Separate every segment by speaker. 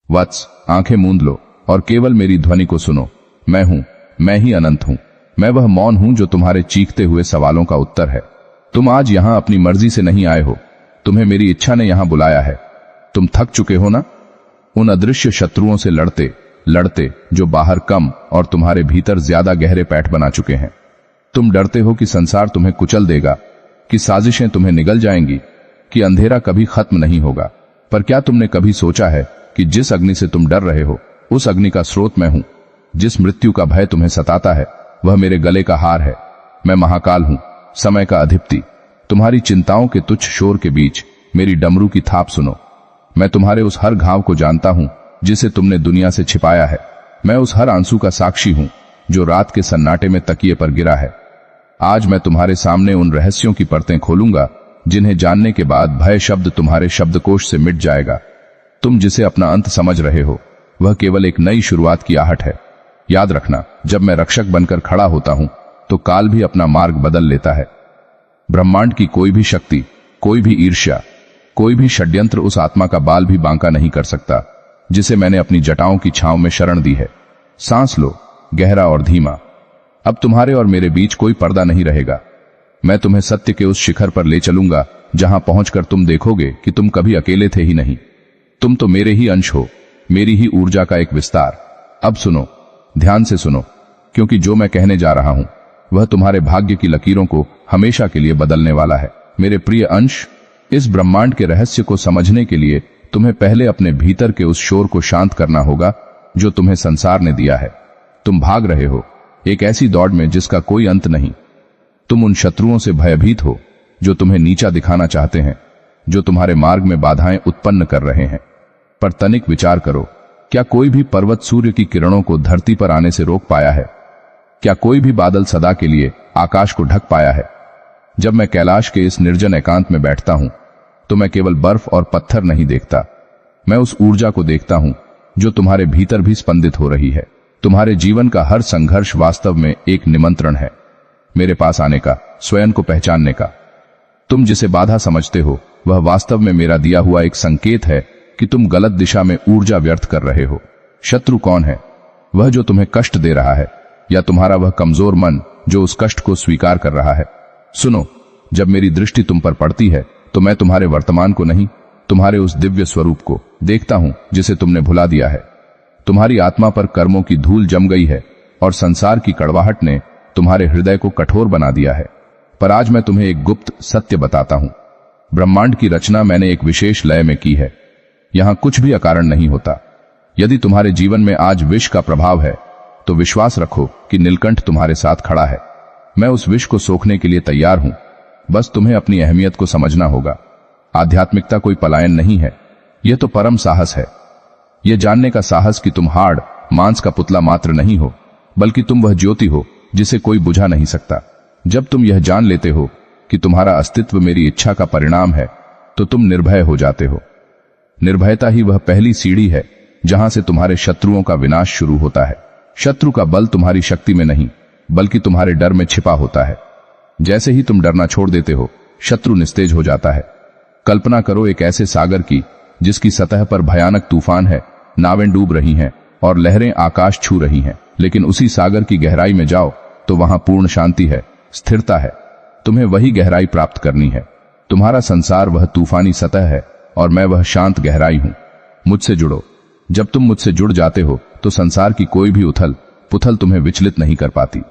Speaker 1: वत्स, आंखें मूंद लो और केवल मेरी ध्वनि को सुनो। मैं हूं, मैं ही अनंत हूं। मैं वह मौन हूं जो तुम्हारे चीखते हुए सवालों का उत्तर है। तुम आज यहां अपनी मर्जी से नहीं आए हो, तुम्हें मेरी इच्छा ने यहां बुलाया है। तुम थक चुके हो ना, उन अदृश्य शत्रुओं से लड़ते लड़ते जो बाहर कम और तुम्हारे भीतर ज्यादा गहरे पैठ बना चुके हैं। तुम डरते हो कि संसार तुम्हें कुचल देगा, कि साजिशें तुम्हें निगल जाएंगी, कि अंधेरा कभी खत्म नहीं होगा। पर क्या तुमने कभी सोचा है कि जिस अग्नि से तुम डर रहे हो, उस अग्नि का स्रोत मैं हूं। जिस मृत्यु का भय तुम्हें सताता है, वह मेरे गले का हार है। मैं महाकाल हूं, समय का अधिपति। तुम्हारी चिंताओं के तुच्छ शोर के बीच मेरी डमरू की थाप सुनो। मैं तुम्हारे उस हर घाव को जानता हूं जिसे तुमने दुनिया से छिपाया है। मैं उस हर आंसू का साक्षी हूं जो रात के सन्नाटे में तकिए पर गिरा है। आज मैं तुम्हारे सामने उन रहस्यों की परतें खोलूंगा जिन्हें जानने के बाद भय शब्द तुम्हारे शब्दकोश से मिट जाएगा। तुम जिसे अपना अंत समझ रहे हो, वह केवल एक नई शुरुआत की आहट है। याद रखना, जब मैं रक्षक बनकर खड़ा होता हूं तो काल भी अपना मार्ग बदल लेता है। ब्रह्मांड की कोई भी शक्ति, कोई भी ईर्ष्या, कोई भी षड्यंत्र उस आत्मा का बाल भी बांका नहीं कर सकता जिसे मैंने अपनी जटाओं की छांव में शरण दी है। सांस लो, गहरा और धीमा। अब तुम्हारे और मेरे बीच कोई पर्दा नहीं रहेगा। मैं तुम्हें सत्य के उस शिखर पर ले चलूंगा जहां पहुंचकर तुम देखोगे कि तुम कभी अकेले थे ही नहीं। तुम तो मेरे ही अंश हो, मेरी ही ऊर्जा का एक विस्तार। अब सुनो, ध्यान से सुनो, क्योंकि जो मैं कहने जा रहा हूं वह तुम्हारे भाग्य की लकीरों को हमेशा के लिए बदलने वाला है। मेरे प्रिय अंश, इस ब्रह्मांड के रहस्य को समझने के लिए तुम्हें पहले अपने भीतर के उस शोर को शांत करना होगा जो तुम्हें संसार ने दिया है। तुम भाग रहे हो एक ऐसी दौड़ में जिसका कोई अंत नहीं। तुम उन शत्रुओं से भयभीत हो जो तुम्हें नीचा दिखाना चाहते हैं, जो तुम्हारे मार्ग में बाधाएं उत्पन्न कर रहे हैं। पर तनिक विचार करो, क्या कोई भी पर्वत सूर्य की किरणों को धरती पर आने से रोक पाया है? क्या कोई भी बादल सदा के लिए आकाश को ढक पाया है? जब मैं कैलाश के इस निर्जन एकांत में बैठता हूं तो मैं केवल बर्फ और पत्थर नहीं देखता, मैं उस ऊर्जा को देखता हूं जो तुम्हारे भीतर भी स्पंदित हो रही है। तुम्हारे जीवन का हर संघर्ष वास्तव में एक निमंत्रण है मेरे पास आने का, स्वयं को पहचानने का। तुम जिसे बाधा समझते हो वह वास्तव में मेरा दिया हुआ एक संकेत है कि तुम गलत दिशा में ऊर्जा व्यर्थ कर रहे हो। शत्रु कौन है? वह जो तुम्हें कष्ट दे रहा है, या तुम्हारा वह कमजोर मन जो उस कष्ट को स्वीकार कर रहा है? सुनो, जब मेरी दृष्टि तुम पर पड़ती है तो मैं तुम्हारे वर्तमान को नहीं, तुम्हारे उस दिव्य स्वरूप को देखता हूं जिसे तुमने भुला दिया है। तुम्हारी आत्मा पर कर्मों की धूल जम गई है और संसार की कड़वाहट ने तुम्हारे हृदय को कठोर बना दिया है। पर आज मैं तुम्हें एक गुप्त सत्य बताता हूं। ब्रह्मांड की रचना मैंने एक विशेष लय में की है। यहां कुछ भी अकारण नहीं होता। यदि तुम्हारे जीवन में आज विष का प्रभाव है तो विश्वास रखो कि नीलकंठ तुम्हारे साथ खड़ा है। मैं उस विष को सोखने के लिए तैयार हूं। बस तुम्हें अपनी अहमियत को समझना होगा। आध्यात्मिकता कोई पलायन नहीं है, यह तो परम साहस है। यह जानने का साहस कि तुम हाड़ मांस का पुतला मात्र नहीं हो, बल्कि तुम वह ज्योति हो जिसे कोई बुझा नहीं सकता। जब तुम यह जान लेते हो कि तुम्हारा अस्तित्व मेरी इच्छा का परिणाम है तो तुम निर्भय हो जाते हो। निर्भयता ही वह पहली सीढ़ी है जहां से तुम्हारे शत्रुओं का विनाश शुरू होता है। शत्रु का बल तुम्हारी शक्ति में नहीं बल्कि तुम्हारे डर में छिपा होता है। जैसे ही तुम डरना छोड़ देते हो, शत्रु निस्तेज हो जाता है। कल्पना करो एक ऐसे सागर की जिसकी सतह पर भयानक तूफान है, नावें डूब रही हैं और लहरें आकाश छू रही हैं। लेकिन उसी सागर की गहराई में जाओ तो वहां पूर्ण शांति है, स्थिरता है। तुम्हें वही गहराई प्राप्त करनी है। तुम्हारा संसार वह तूफानी सतह है और मैं वह शांत गहराई हूं। मुझसे जुड़ो। जब तुम मुझसे जुड़ जाते हो तो संसार की कोई भी उथल पुथल तुम्हें विचलित नहीं कर पाती।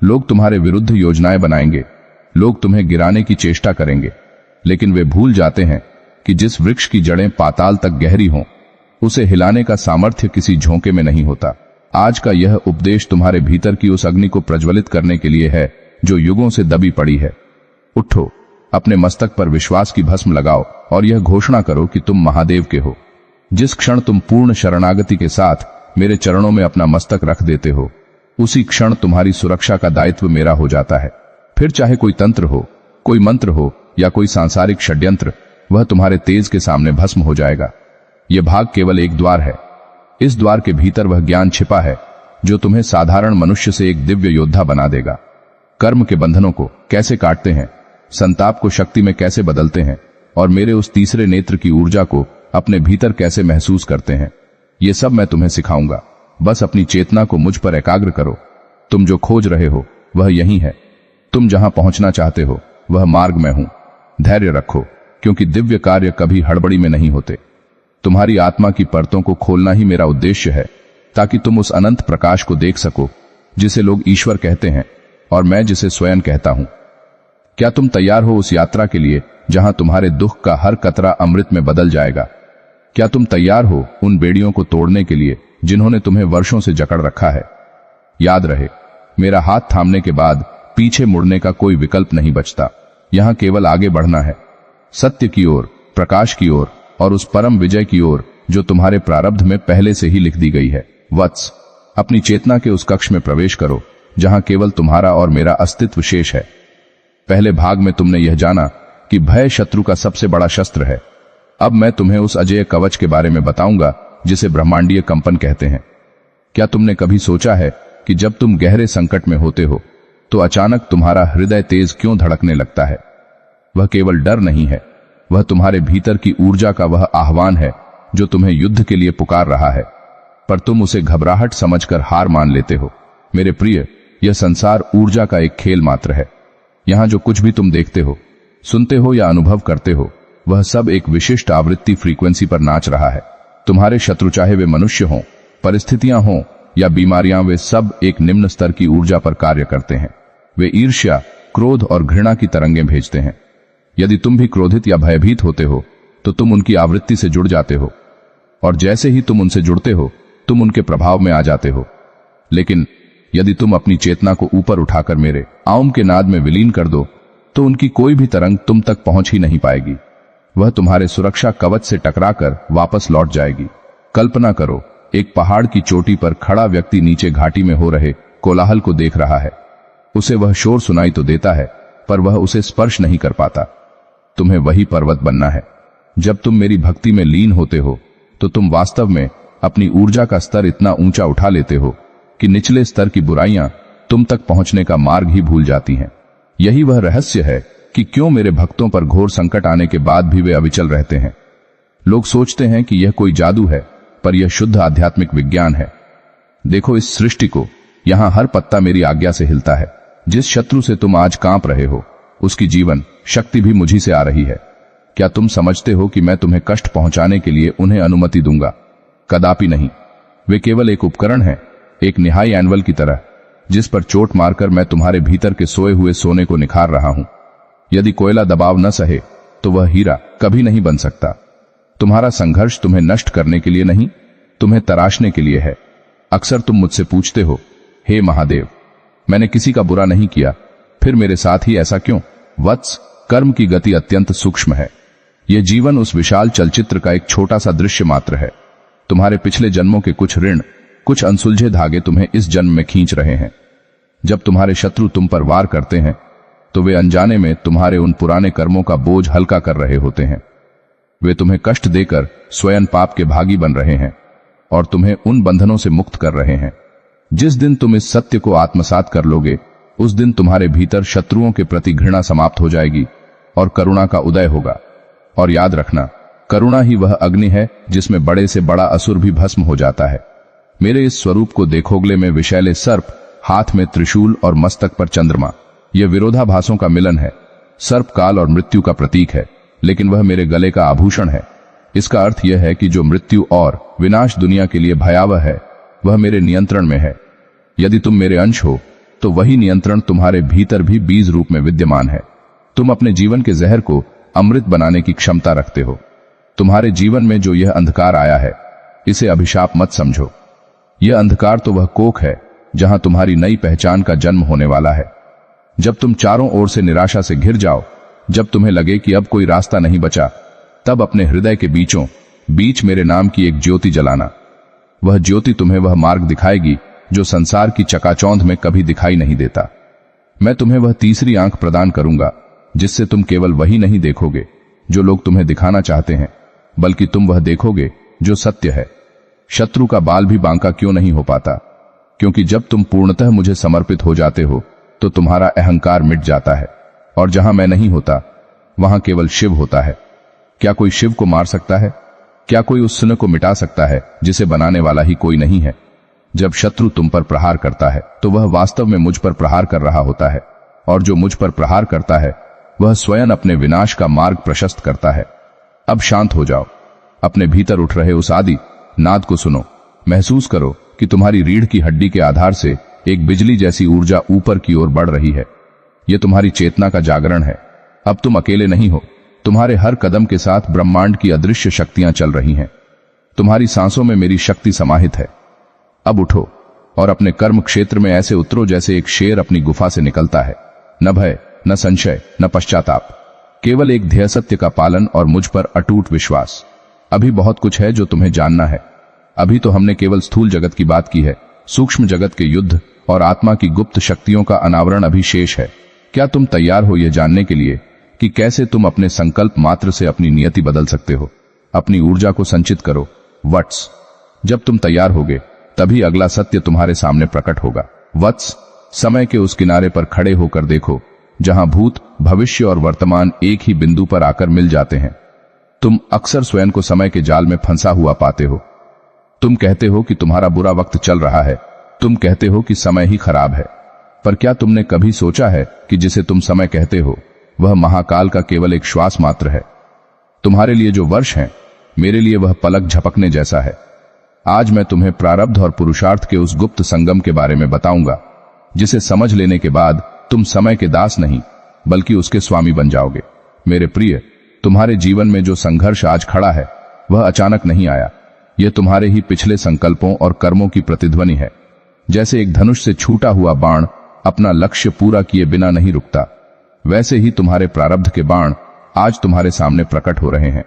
Speaker 1: लोग तुम्हारे विरुद्ध योजनाएं बनाएंगे, लोग तुम्हें गिराने की चेष्टा करेंगे, लेकिन वे भूल जाते हैं कि जिस वृक्ष की जड़ें पाताल तक गहरी हों, उसे हिलाने का सामर्थ्य किसी झोंके में नहीं होता। आज का यह उपदेश तुम्हारे भीतर की उस अग्नि को प्रज्वलित करने के लिए है जो युगों से दबी पड़ी है। उठो, अपने मस्तक पर विश्वास की भस्म लगाओ और यह घोषणा करो कि तुम महादेव के हो। जिस क्षण तुम पूर्ण शरणागति के साथ मेरे चरणों में अपना मस्तक रख देते हो, उसी क्षण तुम्हारी सुरक्षा का दायित्व मेरा हो जाता है। फिर चाहे कोई तंत्र हो, कोई मंत्र हो या कोई सांसारिक षड्यंत्र, वह तुम्हारे तेज के सामने भस्म हो जाएगा। यह भाग केवल एक द्वार है। इस द्वार के भीतर वह ज्ञान छिपा है जो तुम्हें साधारण मनुष्य से एक दिव्य योद्धा बना देगा। कर्म के बंधनों को कैसे काटते हैं, संताप को शक्ति में कैसे बदलते हैं और मेरे उस तीसरे नेत्र की ऊर्जा को अपने भीतर कैसे महसूस करते हैं। ये सब मैं तुम्हें सिखाऊंगा। बस अपनी चेतना को मुझ पर एकाग्र करो। तुम जो खोज रहे हो वह यही है। तुम जहां पहुंचना चाहते हो वह मार्ग में हूं। धैर्य रखो, क्योंकि दिव्य कार्य कभी हड़बड़ी में नहीं होते। तुम्हारी आत्मा की परतों को खोलना ही मेरा उद्देश्य है, ताकि तुम उस अनंत प्रकाश को देख सको जिसे लोग ईश्वर कहते हैं और मैं जिसे स्वयं कहता हूं। क्या तुम तैयार हो उस यात्रा के लिए जहां तुम्हारे दुख का हर कतरा अमृत में बदल जाएगा? क्या तुम तैयार हो उन बेड़ियों को तोड़ने के लिए जिन्होंने तुम्हें वर्षों से जकड़ रखा है? याद रहे, मेरा हाथ थामने के बाद पीछे मुड़ने का कोई विकल्प नहीं बचता। यहां केवल आगे बढ़ना है, सत्य की ओर, प्रकाश की ओर और उस परम विजय की ओर जो तुम्हारे प्रारब्ध में पहले से ही लिख दी गई है। वत्स, अपनी चेतना के उस कक्ष में प्रवेश करो जहां केवल तुम्हारा और मेरा अस्तित्व शेष है। पहले भाग में तुमने यह जाना कि भय शत्रु का सबसे बड़ा शस्त्र है। अब मैं तुम्हें उस अजेय कवच के बारे में बताऊंगा जिसे ब्रह्मांडीय कंपन कहते हैं। क्या तुमने कभी सोचा है कि जब तुम गहरे संकट में होते हो तो अचानक तुम्हारा हृदय तेज क्यों धड़कने लगता है? वह केवल डर नहीं है, वह तुम्हारे भीतर की ऊर्जा का वह आह्वान है जो तुम्हें युद्ध के लिए पुकार रहा है, पर तुम उसे घबराहट समझकर हार मान लेते हो। मेरे प्रिय, यह संसार ऊर्जा का एक खेल मात्र है। यहां जो कुछ भी तुम देखते हो, सुनते हो या अनुभव करते हो, वह सब एक विशिष्ट आवृत्ति फ्रीक्वेंसी पर नाच रहा है। तुम्हारे शत्रु, चाहे वे मनुष्य हों, परिस्थितियां हों या बीमारियां, वे सब एक निम्न स्तर की ऊर्जा पर कार्य करते हैं। वे ईर्ष्या, क्रोध और घृणा की तरंगें भेजते हैं। यदि तुम भी क्रोधित या भयभीत होते हो तो तुम उनकी आवृत्ति से जुड़ जाते हो, और जैसे ही तुम उनसे जुड़ते हो तुम उनके प्रभाव में आ जाते हो। लेकिन यदि तुम अपनी चेतना को ऊपर उठाकर मेरे आउम के नाद में विलीन कर दो तो उनकी कोई भी तरंग तुम तक पहुंच ही नहीं पाएगी। वह तुम्हारे सुरक्षा कवच से टकराकर वापस लौट जाएगी। कल्पना करो, एक पहाड़ की चोटी पर खड़ा व्यक्ति नीचे घाटी में हो रहे कोलाहल को देख रहा है। उसे वह शोर सुनाई तो देता है, पर वह उसे स्पर्श नहीं कर पाता। तुम्हें वही पर्वत बनना है। जब तुम मेरी भक्ति में लीन होते हो तो तुम वास्तव में अपनी ऊर्जा का स्तर इतना ऊंचा उठा लेते हो कि निचले स्तर की बुराइयां तुम तक पहुंचने का मार्ग ही भूल जाती हैं। यही वह रहस्य है कि क्यों मेरे भक्तों पर घोर संकट आने के बाद भी वे अविचल रहते हैं। लोग सोचते हैं कि यह कोई जादू है, पर यह शुद्ध आध्यात्मिक विज्ञान है। देखो इस सृष्टि को, यहां हर पत्ता मेरी आज्ञा से हिलता है। जिस शत्रु से तुम आज कांप रहे हो, उसकी जीवन शक्ति भी मुझी से आ रही है। क्या तुम समझते हो कि मैं तुम्हें कष्ट पहुंचाने के लिए उन्हें अनुमति दूंगा? कदापि नहीं। वे केवल एक उपकरण है, एक निहाई एनवल की तरह, जिस पर चोट मारकर मैं तुम्हारे भीतर के सोए हुए सोने को निखार रहा हूं। यदि कोयला दबाव न सहे तो वह हीरा कभी नहीं बन सकता। तुम्हारा संघर्ष तुम्हें नष्ट करने के लिए नहीं, तुम्हें तराशने के लिए है। अक्सर तुम मुझसे पूछते हो, हे महादेव, मैंने किसी का बुरा नहीं किया, फिर मेरे साथ ही ऐसा क्यों? वत्स, कर्म की गति अत्यंत सूक्ष्म है। यह जीवन उस विशाल चलचित्र का एक छोटा सा दृश्य मात्र है। तुम्हारे पिछले जन्मों के कुछ ऋण, कुछ अनसुलझे धागे तुम्हें इस जन्म में खींच रहे हैं। जब तुम्हारे शत्रु तुम पर वार करते हैं तो वे अनजाने में तुम्हारे उन पुराने कर्मों का बोझ हल्का कर रहे होते हैं। वे तुम्हें कष्ट देकर स्वयं पाप के भागी बन रहे हैं और तुम्हें उन बंधनों से मुक्त कर रहे हैं। जिस दिन तुम इस सत्य को आत्मसात कर लोगे, उस दिन तुम्हारे भीतर शत्रुओं के प्रति घृणा समाप्त हो जाएगी और करुणा का उदय होगा। और याद रखना, करुणा ही वह अग्नि है जिसमें बड़े से बड़ा असुर भी भस्म हो जाता है। मेरे इस स्वरूप को देखोगले में विषैले सर्प, हाथ में त्रिशूल और मस्तक पर चंद्रमा, यह विरोधाभासों का मिलन है। सर्प काल और मृत्यु का प्रतीक है, लेकिन वह मेरे गले का आभूषण है। इसका अर्थ यह है कि जो मृत्यु और विनाश दुनिया के लिए भयावह है, वह मेरे नियंत्रण में है। यदि तुम मेरे अंश हो तो वही नियंत्रण तुम्हारे भीतर भी बीज रूप में विद्यमान है। तुम अपने जीवन के जहर को अमृत बनाने की क्षमता रखते हो। तुम्हारे जीवन में जो यह अंधकार आया है, इसे अभिशाप मत समझो। यह अंधकार तो वह कोख है जहां तुम्हारी नई पहचान का जन्म होने वाला है। जब तुम चारों ओर से निराशा से घिर जाओ, जब तुम्हें लगे कि अब कोई रास्ता नहीं बचा, तब अपने हृदय के बीचों बीच मेरे नाम की एक ज्योति जलाना। वह ज्योति तुम्हें वह मार्ग दिखाएगी जो संसार की चकाचौंध में कभी दिखाई नहीं देता। मैं तुम्हें वह तीसरी आंख प्रदान करूंगा जिससे तुम केवल वही नहीं देखोगे जो लोग तुम्हें दिखाना चाहते हैं, बल्कि तुम वह देखोगे जो सत्य है। शत्रु का बाल भी बांका क्यों नहीं हो पाता? क्योंकि जब तुम पूर्णतः मुझे समर्पित हो जाते हो तो तुम्हारा अहंकार मिट जाता है, और जहां मैं नहीं होता वहां केवल शिव होता है। क्या कोई शिव को मार सकता है? क्या कोई उस सुन्न को मिटा सकता है जिसे बनाने वाला ही कोई नहीं है? जब शत्रु तुम पर प्रहार करता है तो वह वास्तव में मुझ पर प्रहार कर रहा होता है, और जो मुझ पर प्रहार करता है वह स्वयं अपने विनाश का मार्ग प्रशस्त करता है। अब शांत हो जाओ। अपने भीतर उठ रहे उस आदि नाद को सुनो। महसूस करो कि तुम्हारी रीढ़ की हड्डी के आधार से एक बिजली जैसी ऊर्जा ऊपर की ओर बढ़ रही है। यह तुम्हारी चेतना का जागरण है। अब तुम अकेले नहीं हो। तुम्हारे हर कदम के साथ ब्रह्मांड की अदृश्य शक्तियां चल रही हैं। तुम्हारी सांसों में मेरी शक्ति समाहित है। अब उठो और अपने कर्म क्षेत्र में ऐसे उतरो जैसे एक शेर अपनी गुफा से निकलता है। न भय, न संशय, न पश्चाताप, केवल एक ध्येय सत्य का पालन और मुझ पर अटूट विश्वास। अभी बहुत कुछ है जो तुम्हें जानना है। अभी तो हमने केवल स्थूल जगत की बात की है। सूक्ष्म जगत के युद्ध और आत्मा की गुप्त शक्तियों का अनावरण अभी शेष है। क्या तुम तैयार हो यह जानने के लिए कि कैसे तुम अपने संकल्प मात्र से अपनी नियति बदल सकते हो? अपनी ऊर्जा को संचित करो। वत्स, जब तुम तैयार होगे तभी अगला सत्य तुम्हारे सामने प्रकट होगा। वत्स, समय के उस किनारे पर खड़े होकर देखो जहां भूत, भविष्य और वर्तमान एक ही बिंदु पर आकर मिल जाते हैं। तुम अक्सर स्वयं को समय के जाल में फंसा हुआ पाते हो। तुम कहते हो कि तुम्हारा बुरा वक्त चल रहा है। तुम कहते हो कि समय ही खराब है। पर क्या तुमने कभी सोचा है कि जिसे तुम समय कहते हो वह महाकाल का केवल एक श्वास मात्र है? तुम्हारे लिए जो वर्ष हैं, मेरे लिए वह पलक झपकने जैसा है। आज मैं तुम्हें प्रारब्ध और पुरुषार्थ के उस गुप्त संगम के बारे में बताऊंगा जिसे समझ लेने के बाद तुम समय के दास नहीं बल्कि उसके स्वामी बन जाओगे। मेरे प्रिय, तुम्हारे जीवन में जो संघर्ष आज खड़ा है वह अचानक नहीं आया। यह तुम्हारे ही पिछले संकल्पों और कर्मों की प्रतिध्वनि है। जैसे एक धनुष से छूटा हुआ बाण अपना लक्ष्य पूरा किए बिना नहीं रुकता, वैसे ही तुम्हारे प्रारब्ध के बाण आज तुम्हारे सामने प्रकट हो रहे हैं।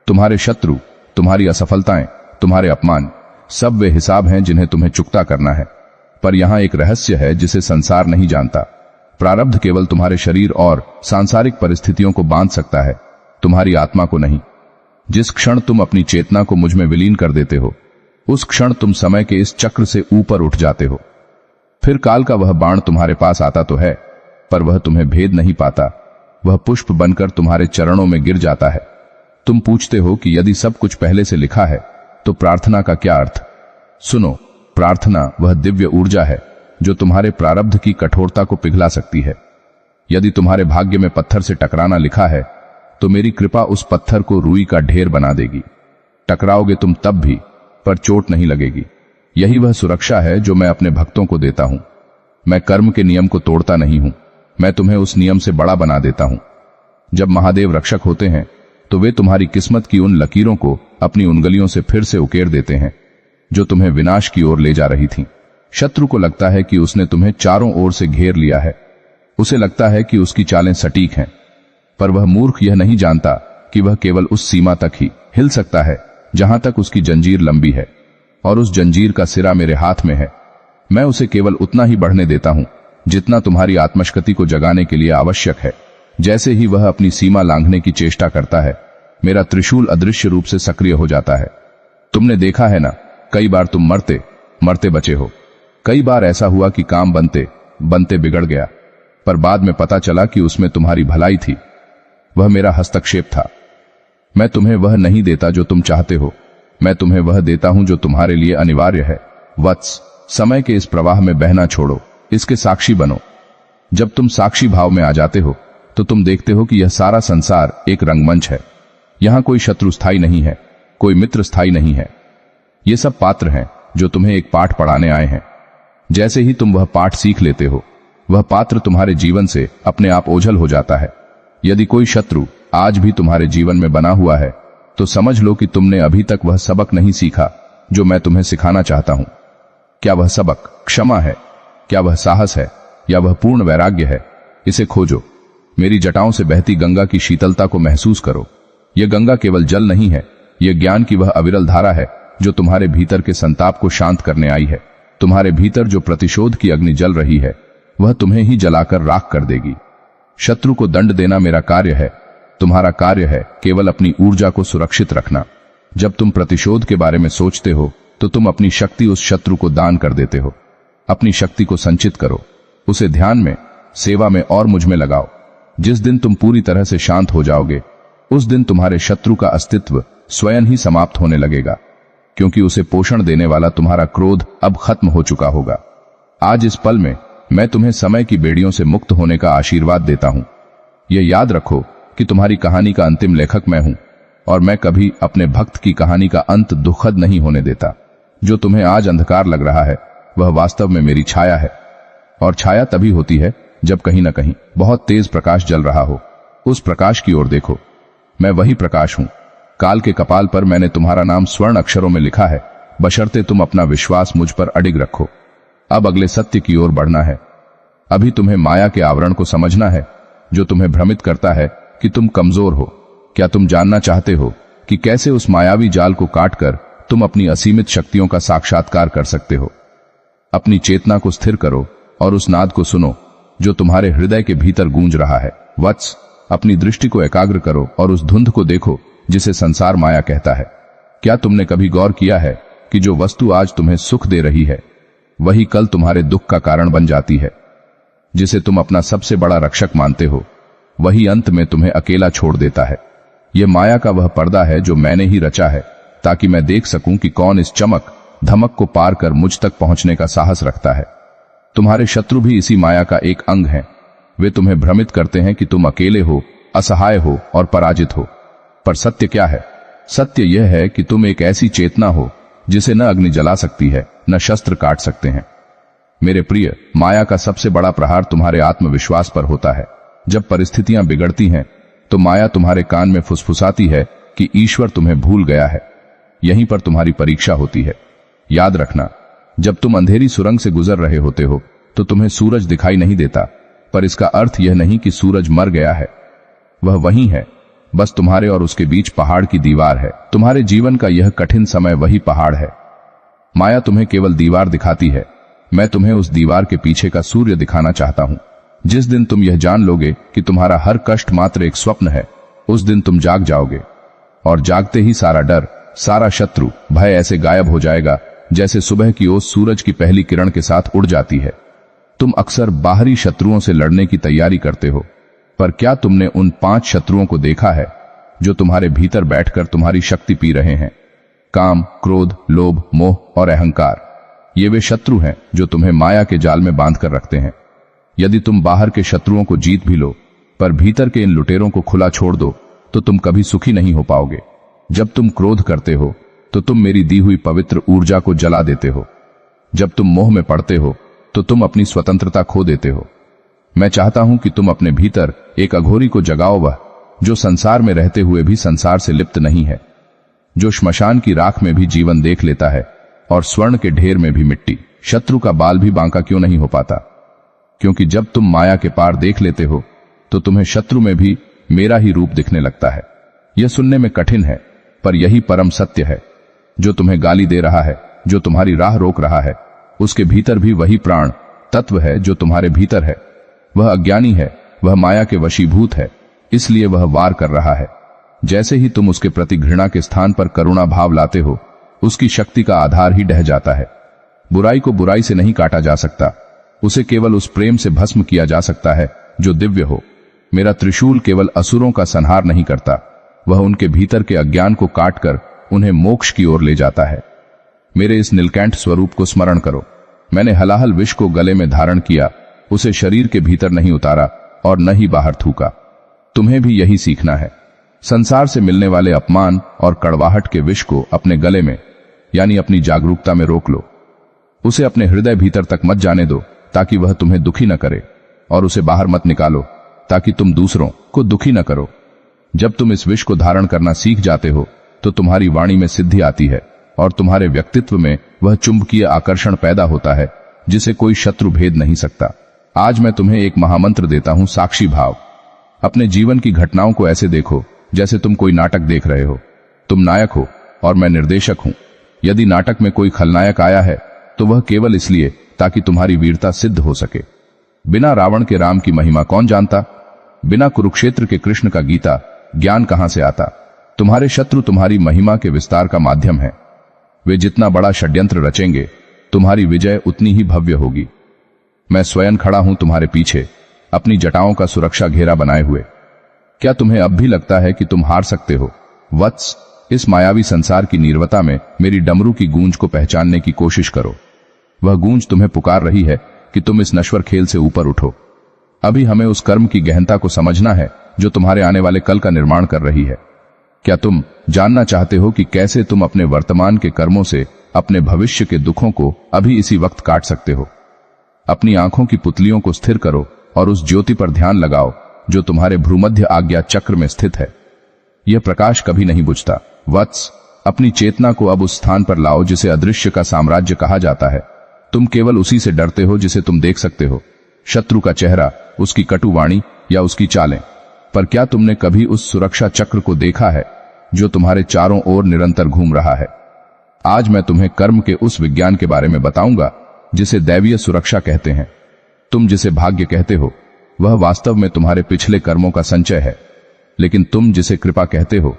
Speaker 1: तुम्हारे शत्रु, तुम्हारी असफलताएं, तुम्हारे अपमान, सब वे हिसाब हैं जिन्हें तुम्हें चुकता करना है। पर यहां एक रहस्य है जिसे संसार नहीं जानता। प्रारब्ध केवल तुम्हारे शरीर और सांसारिक परिस्थितियों को बांध सकता है, तुम्हारी आत्मा को नहीं। जिस क्षण तुम अपनी चेतना को मुझ में विलीन कर देते हो, उस क्षण तुम समय के इस चक्र से ऊपर उठ जाते हो। फिर काल का वह बाण तुम्हारे पास आता तो है, पर वह तुम्हें भेद नहीं पाता। वह पुष्प बनकर तुम्हारे चरणों में गिर जाता है। तुम पूछते हो कि यदि सब कुछ पहले से लिखा है तो प्रार्थना का क्या अर्थ? सुनो, प्रार्थना वह दिव्य ऊर्जा है जो तुम्हारे प्रारब्ध की कठोरता को पिघला सकती है। यदि तुम्हारे भाग्य में पत्थर से टकराना लिखा है तो मेरी कृपा उस पत्थर को रुई का ढेर बना देगी। टकराओगे तुम तब भी, पर चोट नहीं लगेगी। यही वह सुरक्षा है जो मैं अपने भक्तों को देता हूं। मैं कर्म के नियम को तोड़ता नहीं हूं, मैं तुम्हें उस नियम से बड़ा बना देता हूं। जब महादेव रक्षक होते हैं तो वे तुम्हारी किस्मत की उन लकीरों को अपनी उंगलियों से फिर से उकेर देते हैं जो तुम्हें विनाश की ओर ले जा रही थीं। शत्रु को लगता है कि उसने तुम्हें चारों ओर से घेर लिया है। उसे लगता है कि उसकी चालें सटीक हैं, पर वह मूर्ख यह नहीं जानता कि वह केवल उस सीमा तक ही हिल सकता है जहां तक उसकी जंजीर लंबी है, और उस जंजीर का सिरा मेरे हाथ में है। मैं उसे केवल उतना ही बढ़ने देता हूं जितना तुम्हारी आत्मशक्ति को जगाने के लिए आवश्यक है। जैसे ही वह अपनी सीमा लांघने की चेष्टा करता है, मेरा त्रिशूल अदृश्य रूप से सक्रिय हो जाता है। तुमने देखा है ना, कई बार तुम मरते मरते बचे हो। कई बार ऐसा हुआ कि काम बनते बनते बिगड़ गया, पर बाद में पता चला कि उसमें तुम्हारी भलाई थी। वह मेरा हस्तक्षेप था। मैं तुम्हें वह नहीं देता जो तुम चाहते हो, मैं तुम्हें वह देता हूं जो तुम्हारे लिए अनिवार्य है। वत्स, समय के इस प्रवाह में बहना छोड़ो, इसके साक्षी बनो। जब तुम साक्षी भाव में आ जाते हो तो तुम देखते हो कि यह सारा संसार एक रंगमंच है। यहां कोई शत्रु स्थायी नहीं है, कोई मित्र स्थायी नहीं है। ये सब पात्र हैं जो तुम्हें एक पाठ पढ़ाने आए हैं। जैसे ही तुम वह पाठ सीख लेते हो, वह पात्र तुम्हारे जीवन से अपने आप ओझल हो जाता है। यदि कोई शत्रु आज भी तुम्हारे जीवन में बना हुआ है तो समझ लो कि तुमने अभी तक वह सबक नहीं सीखा जो मैं तुम्हें सिखाना चाहता हूं। क्या वह सबक क्षमा है? क्या वह साहस है? या वह पूर्ण वैराग्य है? इसे खोजो। मेरी जटाओं से बहती गंगा की शीतलता को महसूस करो। यह गंगा केवल जल नहीं है, यह ज्ञान की वह अविरल धारा है जो तुम्हारे भीतर के संताप को शांत करने आई है। तुम्हारे भीतर जो प्रतिशोध की अग्नि जल रही है वह तुम्हें ही जलाकर राख कर देगी। शत्रु को दंड देना मेरा कार्य है, तुम्हारा कार्य है केवल अपनी ऊर्जा को सुरक्षित रखना। जब तुम प्रतिशोध के बारे में सोचते हो तो तुम अपनी शक्ति उस शत्रु को दान कर देते हो। अपनी शक्ति को संचित करो, उसे ध्यान में, सेवा में और मुझ में लगाओ। जिस दिन तुम पूरी तरह से शांत हो जाओगे, उस दिन तुम्हारे शत्रु का अस्तित्व स्वयं ही समाप्त होने लगेगा, क्योंकि उसे पोषण देने वाला तुम्हारा क्रोध अब खत्म हो चुका होगा। आज इस पल में मैं तुम्हें समय की बेड़ियों से मुक्त होने का आशीर्वाद देता हूं। यह याद रखो कि तुम्हारी कहानी का अंतिम लेखक मैं हूं, और मैं कभी अपने भक्त की कहानी का अंत दुखद नहीं होने देता। जो तुम्हें आज अंधकार लग रहा है वह वास्तव में मेरी छाया है, और छाया तभी होती है जब कहीं न कहीं बहुत तेज प्रकाश जल रहा हो। उस प्रकाश की ओर देखो, मैं वही प्रकाश हूं। काल के कपाल पर मैंने तुम्हारा नाम स्वर्ण अक्षरों में लिखा है, बशर्ते तुम अपना विश्वास मुझ पर अडिग रखो। अब अगले सत्य की ओर बढ़ना है। अभी तुम्हें माया के आवरण को समझना है, जो तुम्हें भ्रमित करता है कि तुम कमजोर हो। क्या तुम जानना चाहते हो कि कैसे उस मायावी जाल को काटकर तुम अपनी असीमित शक्तियों का साक्षात्कार कर सकते हो? अपनी चेतना को स्थिर करो और उस नाद को सुनो जो तुम्हारे हृदय के भीतर गूंज रहा है। वत्स, अपनी दृष्टि को एकाग्र करो और उस धुंध को देखो जिसे संसार माया कहता है। क्या तुमने कभी गौर किया है कि जो वस्तु आज तुम्हें सुख दे रही है वही कल तुम्हारे दुख का कारण बन जाती है? जिसे तुम अपना सबसे बड़ा रक्षक मानते हो वही अंत में तुम्हें अकेला छोड़ देता है। यह माया का वह पर्दा है जो मैंने ही रचा है, ताकि मैं देख सकूं कि कौन इस चमक धमक को पार कर मुझ तक पहुंचने का साहस रखता है। तुम्हारे शत्रु भी इसी माया का एक अंग हैं। वे तुम्हें भ्रमित करते हैं कि तुम अकेले हो, असहाय हो और पराजित हो। पर सत्य क्या है? सत्य यह है कि तुम एक ऐसी चेतना हो जिसे न अग्नि जला सकती है, न शस्त्र काट सकते हैं। मेरे प्रिय, माया का सबसे बड़ा प्रहार तुम्हारे आत्मविश्वास पर होता है। जब परिस्थितियां बिगड़ती हैं तो माया तुम्हारे कान में फुसफुसाती है कि ईश्वर तुम्हें भूल गया है। यहीं पर तुम्हारी परीक्षा होती है। याद रखना, जब तुम अंधेरी सुरंग से गुजर रहे होते हो तो तुम्हें सूरज दिखाई नहीं देता, पर इसका अर्थ यह नहीं कि सूरज मर गया है। वह वहीं है, बस तुम्हारे और उसके बीच पहाड़ की दीवार है। तुम्हारे जीवन का यह कठिन समय वही पहाड़ है। माया तुम्हें केवल दीवार दिखाती है, मैं तुम्हें उस दीवार के पीछे का सूर्य दिखाना चाहता हूं। जिस दिन तुम यह जान लोगे कि तुम्हारा हर कष्ट मात्र एक स्वप्न है, उस दिन तुम जाग जाओगे, और जागते ही सारा डर, सारा शत्रु, भय ऐसे गायब हो जाएगा जैसे सुबह की ओस सूरज की पहली किरण के साथ उड़ जाती है। तुम अक्सर बाहरी शत्रुओं से लड़ने की तैयारी करते हो, पर क्या तुमने उन 5 शत्रुओं को देखा है जो तुम्हारे भीतर बैठकर तुम्हारी शक्ति पी रहे हैं? काम, क्रोध, लोभ, मोह और अहंकार, ये वे शत्रु हैं जो तुम्हें माया के जाल में बांध कर रखते हैं। यदि तुम बाहर के शत्रुओं को जीत भी लो, पर भीतर के इन लुटेरों को खुला छोड़ दो, तो तुम कभी सुखी नहीं हो पाओगे। जब तुम क्रोध करते हो तो तुम मेरी दी हुई पवित्र ऊर्जा को जला देते हो। जब तुम मोह में पड़ते हो तो तुम अपनी स्वतंत्रता खो देते हो। मैं चाहता हूं कि तुम अपने भीतर एक अघोरी को जगाओ, वह जो संसार में रहते हुए भी संसार से लिप्त नहीं है, जो श्मशान की राख में भी जीवन देख लेता है और स्वर्ण के ढेर में भी मिट्टी। शत्रु का बाल भी बांका क्यों नहीं हो पाता? क्योंकि जब तुम माया के पार देख लेते हो तो तुम्हें शत्रु में भी मेरा ही रूप दिखने लगता है। यह सुनने में कठिन है, पर यही परम सत्य है। जो तुम्हें गाली दे रहा है, जो तुम्हारी राह रोक रहा है, उसके भीतर भी वही प्राण तत्व है जो तुम्हारे भीतर है। वह अज्ञानी है, वह माया के वशीभूत है, इसलिए वह वार कर रहा है। जैसे ही तुम उसके प्रति घृणा के स्थान पर करुणा भाव लाते हो, उसकी शक्ति का आधार ही ढह जाता है। बुराई को बुराई से नहीं काटा जा सकता, उसे केवल उस प्रेम से भस्म किया जा सकता है जो दिव्य हो। मेरा त्रिशूल केवल असुरों का संहार नहीं करता, वह उनके भीतर के अज्ञान को काटकर उन्हें मोक्ष की ओर ले जाता है। मेरे इस नीलकंठ स्वरूप को स्मरण करो। मैंने हलाहल विष को गले में धारण किया, उसे शरीर के भीतर नहीं उतारा और न ही बाहर थूका। तुम्हें भी यही सीखना है। संसार से मिलने वाले अपमान और कड़वाहट के विष को अपने गले में, यानी अपनी जागरूकता में रोक लो। उसे अपने हृदय भीतर तक मत जाने दो, ताकि वह तुम्हें दुखी न करे, और उसे बाहर मत निकालो ताकि तुम दूसरों को दुखी न करो। जब तुम इस विष को धारण करना सीख जाते हो तो तुम्हारी वाणी में सिद्धि आती है और तुम्हारे व्यक्तित्व में वह चुंबकीय आकर्षण पैदा होता है जिसे कोई शत्रु भेद नहीं सकता। आज मैं तुम्हें एक महामंत्र देता हूं, साक्षी भाव। अपने जीवन की घटनाओं को ऐसे देखो जैसे तुम कोई नाटक देख रहे हो। तुम नायक हो और मैं निर्देशक हूं। यदि नाटक में कोई खलनायक आया है तो वह केवल इसलिए ताकि तुम्हारी वीरता सिद्ध हो सके। बिना रावण के राम की महिमा कौन जानता? बिना कुरुक्षेत्र के कृष्ण का गीता ज्ञान कहां से आता? तुम्हारे शत्रु तुम्हारी महिमा के विस्तार का माध्यम है। वे जितना बड़ा षड्यंत्र रचेंगे, तुम्हारी विजय उतनी ही भव्य होगी। मैं स्वयं खड़ा हूं तुम्हारे पीछे, अपनी जटाओं का सुरक्षा घेरा बनाए हुए। क्या तुम्हें अब भी लगता है कि तुम हार सकते हो? वत्स, इस मायावी संसार की नीरवता में मेरी डमरू की गूंज को पहचानने की कोशिश करो। वह गूंज तुम्हें पुकार रही है कि तुम इस नश्वर खेल से ऊपर उठो। अभी हमें उस कर्म की गहनता को समझना है जो तुम्हारे आने वाले कल का निर्माण कर रही है। क्या तुम जानना चाहते हो कि कैसे तुम अपने वर्तमान के कर्मों से अपने भविष्य के दुखों को अभी इसी वक्त काट सकते हो? अपनी आंखों की पुतलियों को स्थिर करो और उस ज्योति पर ध्यान लगाओ जो तुम्हारे भ्रूमध्य आज्ञा चक्र में स्थित है। यह प्रकाश कभी नहीं बुझता। वत्स, अपनी चेतना को अब उस स्थान पर लाओ जिसे अदृश्य का साम्राज्य कहा जाता है। तुम केवल उसी से डरते हो जिसे तुम देख सकते हो, शत्रु का चेहरा, उसकी कटु वाणी या उसकी चालें। पर क्या तुमने कभी उस सुरक्षा चक्र को देखा है जो तुम्हारे चारों ओर निरंतर घूम रहा है? आज मैं तुम्हें कर्म के उस विज्ञान के बारे में बताऊंगा जिसे दैवीय सुरक्षा कहते हैं। तुम जिसे भाग्य कहते हो वह वास्तव में तुम्हारे पिछले कर्मों का संचय है, लेकिन तुम जिसे कृपा कहते हो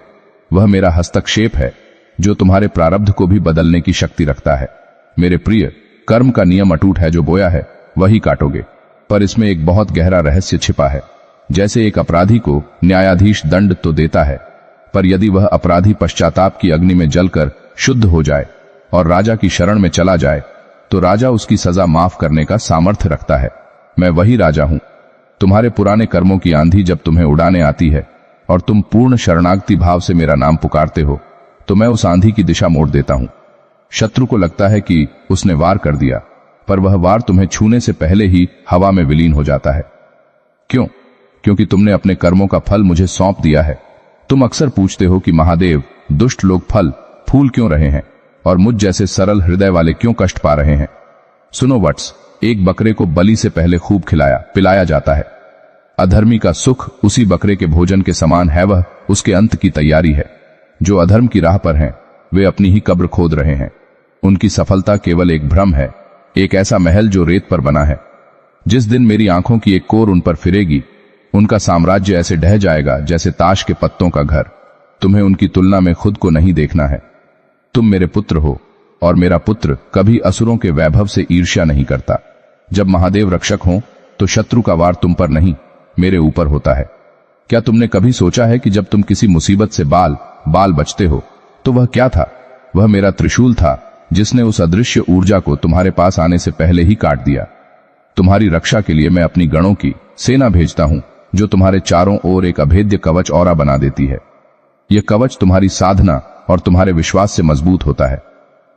Speaker 1: वह मेरा हस्तक्षेप है जो तुम्हारे प्रारब्ध को भी बदलने की शक्ति रखता है। मेरे प्रिय, कर्म का नियम अटूट है, जो बोया है वही काटोगे। पर इसमें एक बहुत गहरा रहस्य छिपा है। जैसे एक अपराधी को न्यायाधीश दंड तो देता है, पर यदि वह अपराधी पश्चाताप की अग्नि में जलकर शुद्ध हो जाए और राजा की शरण में चला जाए तो राजा उसकी सजा माफ करने का सामर्थ्य रखता है। मैं वही राजा हूं। तुम्हारे पुराने कर्मों की आंधी जब तुम्हें उड़ाने आती है और तुम पूर्ण शरणागति भाव से मेरा नाम पुकारते हो तो मैं उस आंधी की दिशा मोड़ देता हूं। शत्रु को लगता है कि उसने वार कर दिया, पर वह वार तुम्हें छूने से पहले ही हवा में विलीन हो जाता है। क्यों? क्योंकि तुमने अपने कर्मों का फल मुझे सौंप दिया है। तुम अक्सर पूछते हो कि महादेव, दुष्ट लोग फल फूल क्यों रहे हैं और मुझ जैसे सरल हृदय वाले क्यों कष्ट पा रहे हैं? सुनो वत्स, एक बकरे को बलि से पहले खूब खिलाया पिलाया जाता है। अधर्मी का सुख उसी बकरे के भोजन के समान है, वह उसके अंत की तैयारी है। जो अधर्म की राह पर हैं, वे अपनी ही कब्र खोद रहे हैं। उनकी सफलता केवल एक भ्रम है, एक ऐसा महल जो रेत पर बना है। जिस दिन मेरी आंखों की एक कोर उन पर फिरेगी, उनका साम्राज्य ऐसे ढह जाएगा जैसे ताश के पत्तों का घर। तुम्हें उनकी तुलना में खुद को नहीं देखना है। तुम मेरे पुत्र हो और मेरा पुत्र कभी असुरों के वैभव से ईर्ष्या नहीं करता। जब महादेव रक्षक हों तो शत्रु का वार तुम पर नहीं, मेरे ऊपर होता है। क्या तुमने कभी सोचा है कि जब तुम किसी मुसीबत से बाल बचते हो तो वह क्या था? वह मेरा त्रिशूल था जिसने उस अदृश्य ऊर्जा को तुम्हारे पास आने से पहले ही काट दिया। तुम्हारी रक्षा के लिए मैं अपनी गणों की सेना भेजता हूं जो तुम्हारे चारों ओर एक अभेद्य कवच औरा बना देती है। यह कवच तुम्हारी साधना और तुम्हारे विश्वास से मजबूत होता है।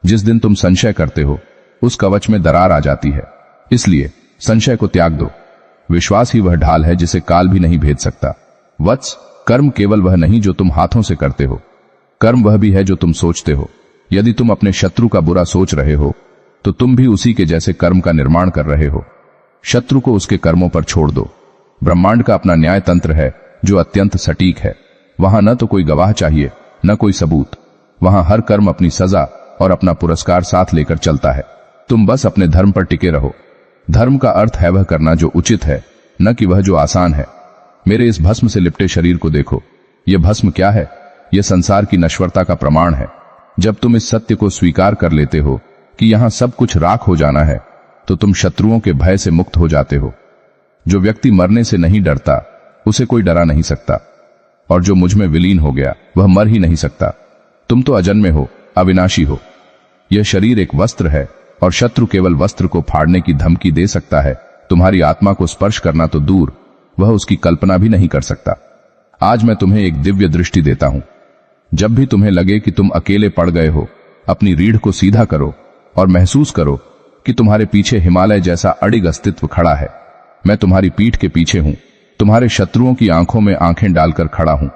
Speaker 1: जिस दिन तुम संशय करते हो उस कवच में दरार आ जाती है। इसलिए संशय को त्याग दो। विश्वास ही वह ढाल है जिसे काल भी नहीं भेद सकता। वत्स, कर्म केवल वह नहीं जो तुम हाथों से करते हो, कर्म वह भी है जो तुम सोचते हो। यदि तुम अपने शत्रु का बुरा सोच रहे हो तो तुम भी उसी के जैसे कर्म का निर्माण कर रहे हो। शत्रु को उसके कर्मों पर छोड़ दो। ब्रह्मांड का अपना न्याय तंत्र है जो अत्यंत सटीक है। वहां न तो कोई गवाह चाहिए न कोई सबूत। वहां हर कर्म अपनी सजा और अपना पुरस्कार साथ लेकर चलता है। तुम बस अपने धर्म पर टिके रहो। धर्म का अर्थ है वह करना जो उचित है, न कि वह जो आसान है। मेरे इस भस्म से लिपटे शरीर को देखो। यह भस्म क्या है? यह संसार की नश्वरता का प्रमाण है। जब तुम इस सत्य को स्वीकार कर लेते हो कि यहां सब कुछ राख हो जाना है, तो तुम शत्रुओं के भय से मुक्त हो जाते हो। जो व्यक्ति मरने से नहीं डरता उसे कोई डरा नहीं सकता, और जो मुझ में विलीन हो गया वह मर ही नहीं सकता। तुम तो अजन्मे हो, अविनाशी हो। यह शरीर एक वस्त्र है और शत्रु केवल वस्त्र को फाड़ने की धमकी दे सकता है। तुम्हारी आत्मा को स्पर्श करना तो दूर, वह उसकी कल्पना भी नहीं कर सकता। आज मैं तुम्हें एक दिव्य दृष्टि देता हूं। जब भी तुम्हें लगे कि तुम अकेले पड़ गए हो, अपनी रीढ़ को सीधा करो और महसूस करो कि तुम्हारे पीछे हिमालय जैसा अडिग अस्तित्व खड़ा है। मैं तुम्हारी पीठ के पीछे हूं, तुम्हारे शत्रुओं की आंखों में आंखें डालकर खड़ा हूं।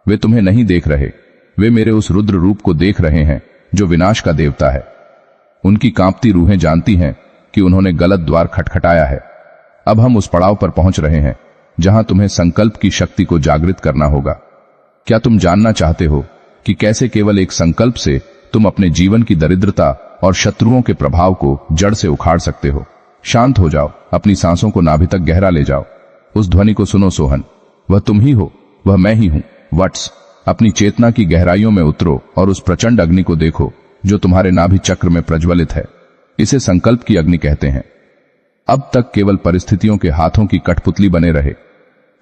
Speaker 1: वे तुम्हें नहीं देख रहे, वे मेरे उस रुद्र रूप को देख रहे हैं जो विनाश का देवता है। उनकी कांपती रूहें जानती हैं कि उन्होंने गलत द्वार खटखटाया है। अब हम उस पड़ाव पर पहुंच रहे हैं जहां तुम्हें संकल्प की शक्ति को जागृत करना होगा। क्या तुम जानना चाहते हो कि कैसे केवल एक संकल्प से तुम अपने जीवन की दरिद्रता और शत्रुओं के प्रभाव को जड़ से उखाड़ सकते हो? शांत हो जाओ, अपनी सांसों को नाभि तक गहरा ले जाओ। उस ध्वनि को सुनो सोहन, वह तुम ही हो, वह मैं ही हूं। वत्स, अपनी चेतना की गहराइयों में उतरो और उस प्रचंड अग्नि को देखो जो तुम्हारे नाभि चक्र में प्रज्वलित है। इसे संकल्प की अग्नि कहते हैं। अब तक केवल परिस्थितियों के हाथों की कठपुतली बने रहे,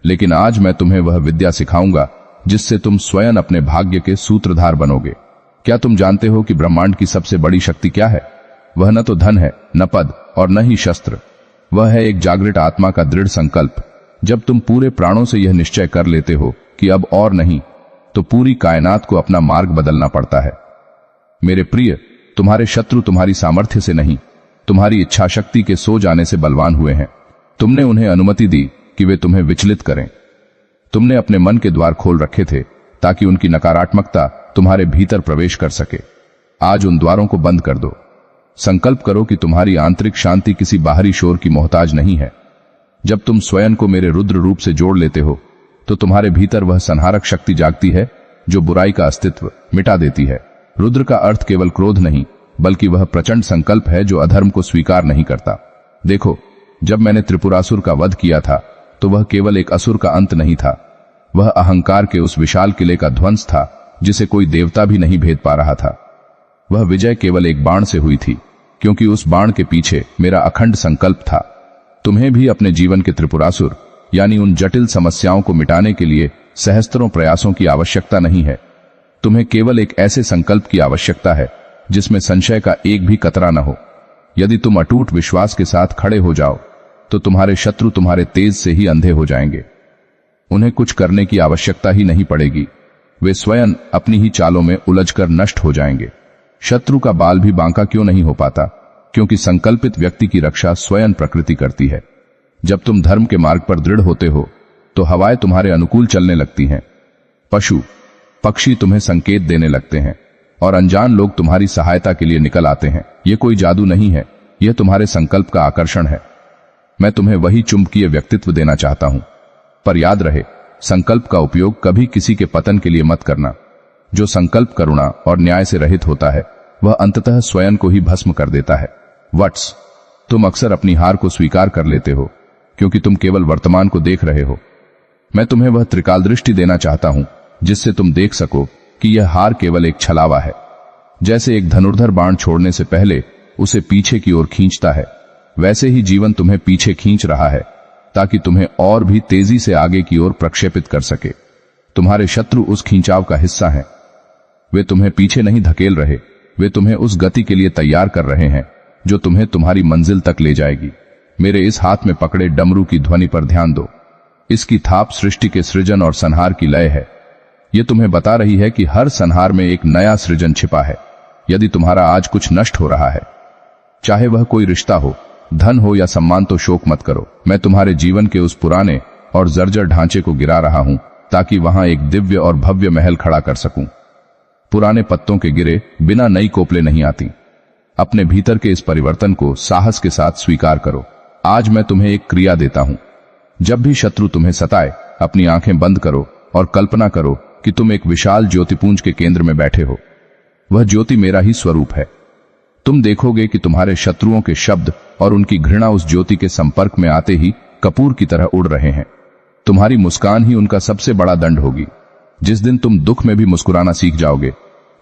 Speaker 1: लेकिन आज मैं तुम्हें वह विद्या सिखाऊंगा जिससे तुम स्वयं अपने भाग्य के सूत्रधार बनोगे। क्या तुम जानते हो कि ब्रह्मांड की सबसे बड़ी शक्ति क्या है? वह न तो धन है, न पद और न ही शस्त्र। वह है एक जागृत आत्मा का दृढ़ संकल्प। जब तुम पूरे प्राणों से यह निश्चय कर लेते हो कि अब और नहीं, तो पूरी कायनात को अपना मार्ग बदलना पड़ता है। मेरे प्रिय, तुम्हारे शत्रु तुम्हारी सामर्थ्य से नहीं, तुम्हारी इच्छा शक्ति के सो जाने से बलवान हुए हैं। तुमने उन्हें अनुमति दी कि वे तुम्हें विचलित करें। तुमने अपने मन के द्वार खोल रखे थे ताकि उनकी नकारात्मकता तुम्हारे भीतर प्रवेश कर सके। आज उन द्वारों को बंद कर दो। संकल्प करो कि तुम्हारी आंतरिक शांति किसी बाहरी शोर की मोहताज नहीं है। जब तुम स्वयं को मेरे रुद्र रूप से जोड़ लेते हो, तो तुम्हारे भीतर वह संहारक शक्ति जागती है जो बुराई का अस्तित्व मिटा देती है। रुद्र का अर्थ केवल क्रोध नहीं, बल्कि वह प्रचंड संकल्प है जो अधर्म को स्वीकार नहीं करता। देखो, जब मैंने त्रिपुरासुर का वध किया था, तो वह केवल एक असुर का अंत नहीं था। वह अहंकार के उस विशाल किले का ध्वंस था जिसे कोई देवता भी नहीं भेद पा रहा था। वह विजय केवल एक बाण से हुई थी, क्योंकि उस बाण के पीछे मेरा अखंड संकल्प था। तुम्हें भी अपने जीवन के त्रिपुरासुर यानी उन जटिल समस्याओं को मिटाने के लिए सहस्त्रों प्रयासों की आवश्यकता नहीं है। तुम्हें केवल एक ऐसे संकल्प की आवश्यकता है जिसमें संशय का एक भी कतरा न हो। यदि तुम अटूट विश्वास के साथ खड़े हो जाओ, तो तुम्हारे शत्रु तुम्हारे तेज से ही अंधे हो जाएंगे। उन्हें कुछ करने की आवश्यकता ही नहीं पड़ेगी। वे स्वयं अपनी ही चालों में उलझकर नष्ट हो जाएंगे। शत्रु का बाल भी बांका क्यों नहीं हो पाता? क्योंकि संकल्पित व्यक्ति की रक्षा स्वयं प्रकृति करती है। जब तुम धर्म के मार्ग पर दृढ़ होते हो, तो हवाएं तुम्हारे अनुकूल चलने लगती हैं। पशु पक्षी तुम्हें संकेत देने लगते हैं और अनजान लोग तुम्हारी सहायता के लिए निकल आते हैं। यह कोई जादू नहीं है, यह तुम्हारे संकल्प का आकर्षण है। मैं तुम्हें वही चुंबकीय व्यक्तित्व देना चाहता हूं। पर याद रहे, संकल्प का उपयोग कभी किसी के पतन के लिए मत करना। जो संकल्प करुणा और न्याय से रहित होता है, वह अंततः स्वयं को ही भस्म कर देता है। वट्स, तुम अक्सर अपनी हार को स्वीकार कर लेते हो क्योंकि तुम केवल वर्तमान को देख रहे हो। मैं तुम्हें वह त्रिकाल दृष्टि देना चाहता हूं जिससे तुम देख सको कि यह हार केवल एक छलावा है। जैसे एक धनुर्धर बाण छोड़ने से पहले उसे पीछे की ओर खींचता है, वैसे ही जीवन तुम्हें पीछे खींच रहा है ताकि तुम्हें और भी तेजी से आगे की ओर प्रक्षेपित कर सके। तुम्हारे शत्रु उस खींचाव का हिस्सा हैं। वे तुम्हें पीछे नहीं धकेल रहे, वे तुम्हें उस गति के लिए तैयार कर रहे हैं जो तुम्हें तुम्हारी मंजिल तक ले जाएगी। मेरे इस हाथ में पकड़े डमरू की ध्वनि पर ध्यान दो। इसकी थाप सृष्टि के सृजन और संहार की लय है। यह तुम्हें बता रही है कि हर संहार में एक नया सृजन छिपा है। यदि तुम्हारा आज कुछ नष्ट हो रहा है, चाहे वह कोई रिश्ता हो, धन हो या सम्मान, तो शोक मत करो। मैं तुम्हारे जीवन के उस पुराने और जर्जर ढांचे को गिरा रहा हूं ताकि वहां एक दिव्य और भव्य महल खड़ा कर सकूं। पुराने पत्तों के गिरे बिना नई कोपले नहीं आती। अपने भीतर के इस परिवर्तन को साहस के साथ स्वीकार करो। आज मैं तुम्हें एक क्रिया देता हूं। जब भी शत्रु तुम्हें सताए, अपनी आंखें बंद करो और कल्पना करो कि तुम एक विशाल ज्योतिपुंज के केंद्र में बैठे हो। वह ज्योति मेरा ही स्वरूप है। तुम देखोगे कि तुम्हारे शत्रुओं के शब्द और उनकी घृणा उस ज्योति के संपर्क में आते ही कपूर की तरह उड़ रहे हैं। तुम्हारी मुस्कान ही उनका सबसे बड़ा दंड होगी। जिस दिन तुम दुख में भी मुस्कुराना सीख जाओगे,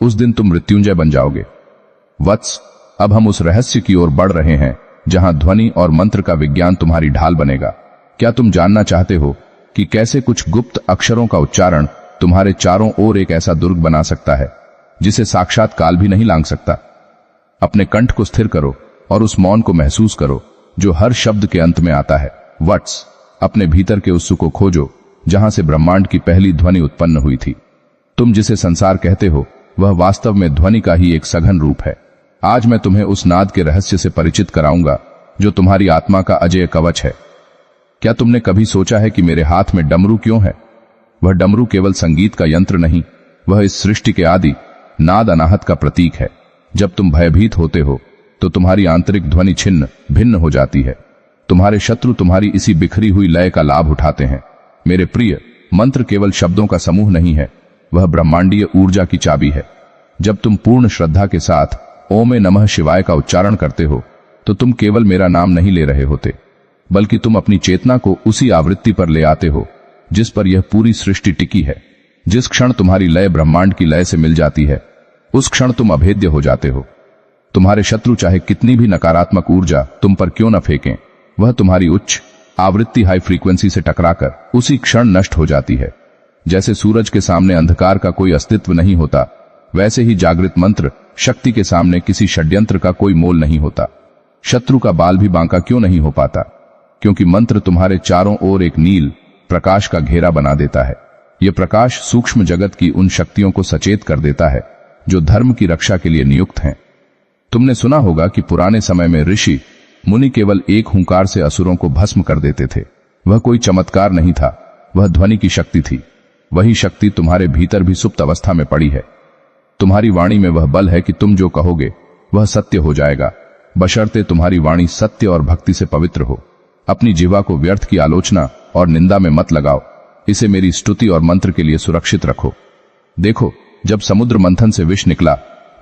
Speaker 1: उस दिन तुम मृत्युंजय बन जाओगे। वत्स, अब हम उस रहस्य की ओर बढ़ रहे हैं जहां ध्वनि और मंत्र का विज्ञान तुम्हारी ढाल बनेगा। क्या तुम जानना चाहते हो कि कैसे कुछ गुप्त अक्षरों का उच्चारण तुम्हारे चारों ओर एक ऐसा दुर्ग बना सकता है जिसे साक्षात काल भी नहीं लांघ सकता? अपने कंठ को स्थिर करो और उस मौन को महसूस करो जो हर शब्द के अंत में आता है। वट्स, अपने भीतर के उस सुख को खोजो जहां से ब्रह्मांड की पहली ध्वनि उत्पन्न हुई थी। तुम जिसे संसार कहते हो, वह वास्तव में ध्वनि का ही एक सघन रूप है। आज मैं तुम्हें उस नाद के रहस्य से परिचित कराऊंगा जो तुम्हारी आत्मा का अजेय कवच है। क्या तुमने कभी सोचा है कि मेरे हाथ में डमरू क्यों है? वह डमरू केवल संगीत का यंत्र नहीं, वह इस सृष्टि के आदि नाद अनाहत का प्रतीक है। जब तुम भयभीत होते हो, तो तुम्हारी आंतरिक ध्वनि छिन्न भिन्न हो जाती है। तुम्हारे शत्रु तुम्हारी इसी बिखरी हुई लय का लाभ उठाते हैं। मेरे प्रिय, मंत्र केवल शब्दों का समूह नहीं है, वह ब्रह्मांडीय ऊर्जा की चाबी है। जब तुम पूर्ण श्रद्धा के साथ ओम नमः शिवाय का उच्चारण करते हो, तो तुम केवल मेरा नाम नहीं ले रहे होते, बल्कि तुम अपनी चेतना को उसी आवृत्ति पर ले आते हो जिस पर यह पूरी सृष्टि टिकी है। जिस क्षण तुम्हारी लय ब्रह्मांड की लय से मिल जाती है, उस क्षण तुम अभेद्य हो जाते हो। तुम्हारे शत्रु चाहे कितनी भी नकारात्मक ऊर्जा तुम पर क्यों न फेंकें, वह तुम्हारी उच्च आवृत्ति हाई फ्रीक्वेंसी से टकराकर उसी क्षण नष्ट हो जाती है। जैसे सूरज के सामने अंधकार का कोई अस्तित्व नहीं होता, वैसे ही जागृत मंत्र शक्ति के सामने किसी षड्यंत्र का कोई मोल नहीं होता। शत्रु का बाल भी बांका क्यों नहीं हो पाता? क्योंकि मंत्र तुम्हारे चारों ओर एक नील प्रकाश का घेरा बना देता है। यह प्रकाश सूक्ष्म जगत की उन शक्तियों को सचेत कर देता है जो धर्म की रक्षा के लिए नियुक्त हैं। तुमने सुना होगा कि पुराने समय में ऋषि मुनि केवल एक हुंकार से असुरों को भस्म कर देते थे। वह कोई चमत्कार नहीं था, वह ध्वनि की शक्ति थी। वही शक्ति तुम्हारे भीतर भी सुप्त अवस्था में पड़ी है। तुम्हारी वाणी में वह बल है कि तुम जो कहोगे वह सत्य हो जाएगा, बशर्ते तुम्हारी वाणी सत्य और भक्ति से पवित्र हो। अपनी जिह्वा को व्यर्थ की आलोचना और निंदा में मत लगाओ, इसे मेरी स्तुति और मंत्र के लिए सुरक्षित रखो। देखो, जब समुद्र मंथन से विष निकला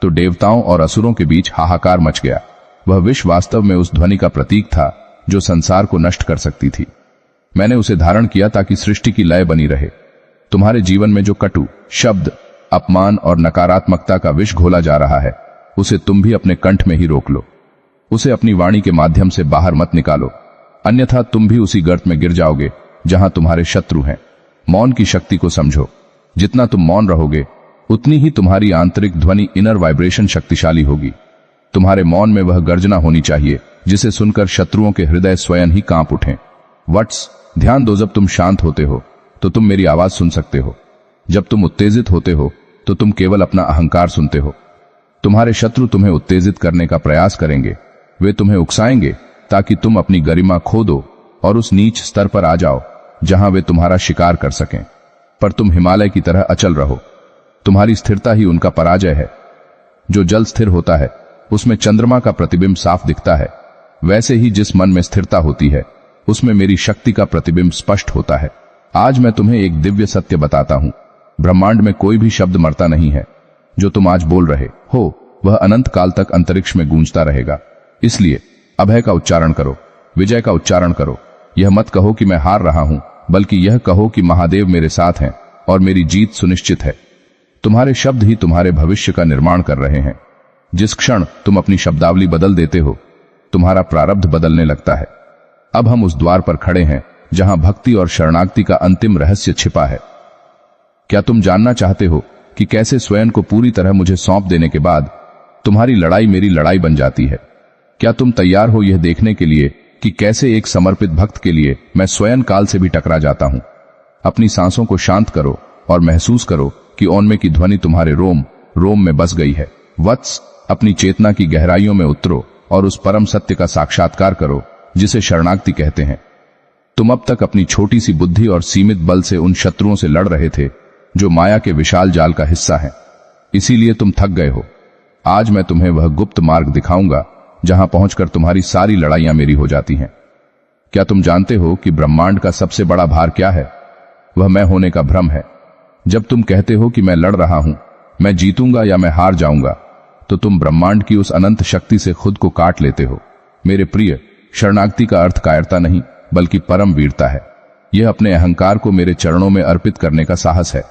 Speaker 1: तो देवताओं और असुरों के बीच हाहाकार मच गया। वह विष वास्तव में उस ध्वनि का प्रतीक था जो संसार को नष्ट कर सकती थी। मैंने उसे धारण किया ताकि सृष्टि की लय बनी रहे। तुम्हारे जीवन में जो कटु शब्द, अपमान और नकारात्मकता का विष घोला जा रहा है, उसे तुम भी अपने कंठ में ही रोक लो। उसे अपनी वाणी के माध्यम से बाहर मत निकालो, अन्यथा तुम भी उसी गर्त में गिर जाओगे जहां तुम्हारे शत्रु हैं। मौन की शक्ति को समझो। जितना तुम मौन रहोगे उतनी ही तुम्हारी आंतरिक ध्वनि इनर वाइब्रेशन शक्तिशाली होगी। तुम्हारे मौन में वह गर्जना होनी चाहिए जिसे सुनकर शत्रुओं के हृदय स्वयं ही कांप उठें। वट्स, ध्यान दो, जब तुम शांत होते हो तो तुम मेरी आवाज सुन सकते हो। जब तुम उत्तेजित होते हो तो तुम केवल अपना अहंकार सुनते हो। तुम्हारे शत्रु तुम्हें उत्तेजित करने का प्रयास करेंगे। वे तुम्हें उकसाएंगे ताकि तुम अपनी गरिमा खो दो और उस नीच स्तर पर आ जाओ जहां वे तुम्हारा शिकार कर सकें। पर तुम हिमालय की तरह अचल रहो। तुम्हारी स्थिरता ही उनका पराजय है। जो जल स्थिर होता है उसमें चंद्रमा का प्रतिबिंब साफ दिखता है, वैसे ही जिस मन में स्थिरता होती है उसमें मेरी शक्ति का प्रतिबिंब स्पष्ट होता है। आज मैं तुम्हें एक दिव्य सत्य बताता हूं। ब्रह्मांड में कोई भी शब्द मरता नहीं है। जो तुम आज बोल रहे हो वह अनंत काल तक अंतरिक्ष में गूंजता रहेगा। इसलिए अभय का उच्चारण करो, विजय का उच्चारण करो। यह मत कहो कि मैं हार रहा हूं, बल्कि यह कहो कि महादेव मेरे साथ हैं और मेरी जीत सुनिश्चित है। तुम्हारे शब्द ही तुम्हारे भविष्य का निर्माण कर रहे हैं। जिस क्षण तुम अपनी शब्दावली बदल देते हो, तुम्हारा प्रारब्ध बदलने लगता है। अब हम उस द्वार पर खड़े हैं जहां भक्ति और शरणागति का अंतिम रहस्य छिपा है। क्या तुम जानना चाहते हो कि कैसे स्वयं को पूरी तरह मुझे सौंप देने के बाद तुम्हारी लड़ाई मेरी लड़ाई बन जाती है? क्या तुम तैयार हो यह देखने के लिए कि कैसे एक समर्पित भक्त के लिए मैं स्वयं काल से भी टकरा जाता हूं? अपनी सांसों को शांत करो और महसूस करो कि ओन्मे की ध्वनि तुम्हारे रोम रोम में बस गई है। वत्स, अपनी चेतना की गहराइयों में उतरो और उस परम सत्य का साक्षात्कार करो जिसे शरणागति कहते हैं। तुम अब तक अपनी छोटी सी बुद्धि और सीमित बल से उन शत्रुओं से लड़ रहे थे जो माया के विशाल जाल का हिस्सा हैं। इसीलिए तुम थक गए हो। आज मैं तुम्हें वह गुप्त मार्ग दिखाऊंगा जहां पहुंचकर तुम्हारी सारी लड़ाइयां मेरी हो जाती हैं। क्या तुम जानते हो कि ब्रह्मांड का सबसे बड़ा भार क्या है? वह मैं होने का भ्रम है। जब तुम कहते हो कि मैं लड़ रहा हूं, मैं जीतूंगा या मैं हार जाऊंगा, तो तुम ब्रह्मांड की उस अनंत शक्ति से खुद को काट लेते हो। मेरे प्रिय, शरणागति का अर्थ कायरता नहीं बल्कि परम वीरता है। यह अपने अहंकार को मेरे चरणों में अर्पित करने का साहस है।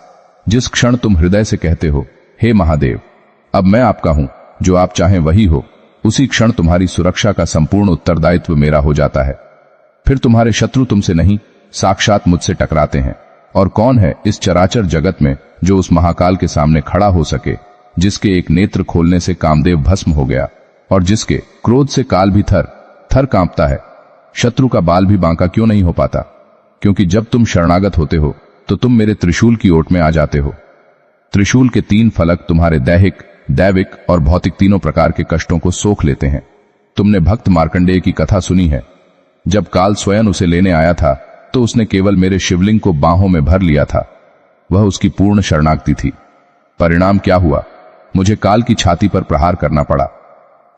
Speaker 1: जिस क्षण तुम हृदय से कहते हो, हे महादेव, अब मैं आपका हूं, जो आप चाहें वही हो, उसी क्षण तुम्हारी सुरक्षा का संपूर्ण उत्तरदायित्व मेरा हो जाता है। फिर तुम्हारे शत्रु तुमसे नहीं, साक्षात मुझसे टकराते हैं। और कौन है इस चराचर जगत में जो उस महाकाल के सामने खड़ा हो सके, जिसके एक नेत्र खोलने से कामदेव भस्म हो गया और जिसके क्रोध से काल भी थर थर कांपता है? शत्रु का बाल भी बांका क्यों नहीं हो पाता? क्योंकि जब तुम शरणागत होते हो तो तुम मेरे त्रिशूल की ओट में आ जाते हो। त्रिशूल के 3 फलक तुम्हारे दैहिक, दैविक और भौतिक तीनों प्रकार के कष्टों को सोख लेते हैं। तुमने भक्त मार्कंडेय की कथा सुनी है। जब काल स्वयं उसे लेने आया था तो उसने केवल मेरे शिवलिंग को बाहों में भर लिया था। वह उसकी पूर्ण शरणागति थी। परिणाम क्या हुआ? मुझे काल की छाती पर प्रहार करना पड़ा।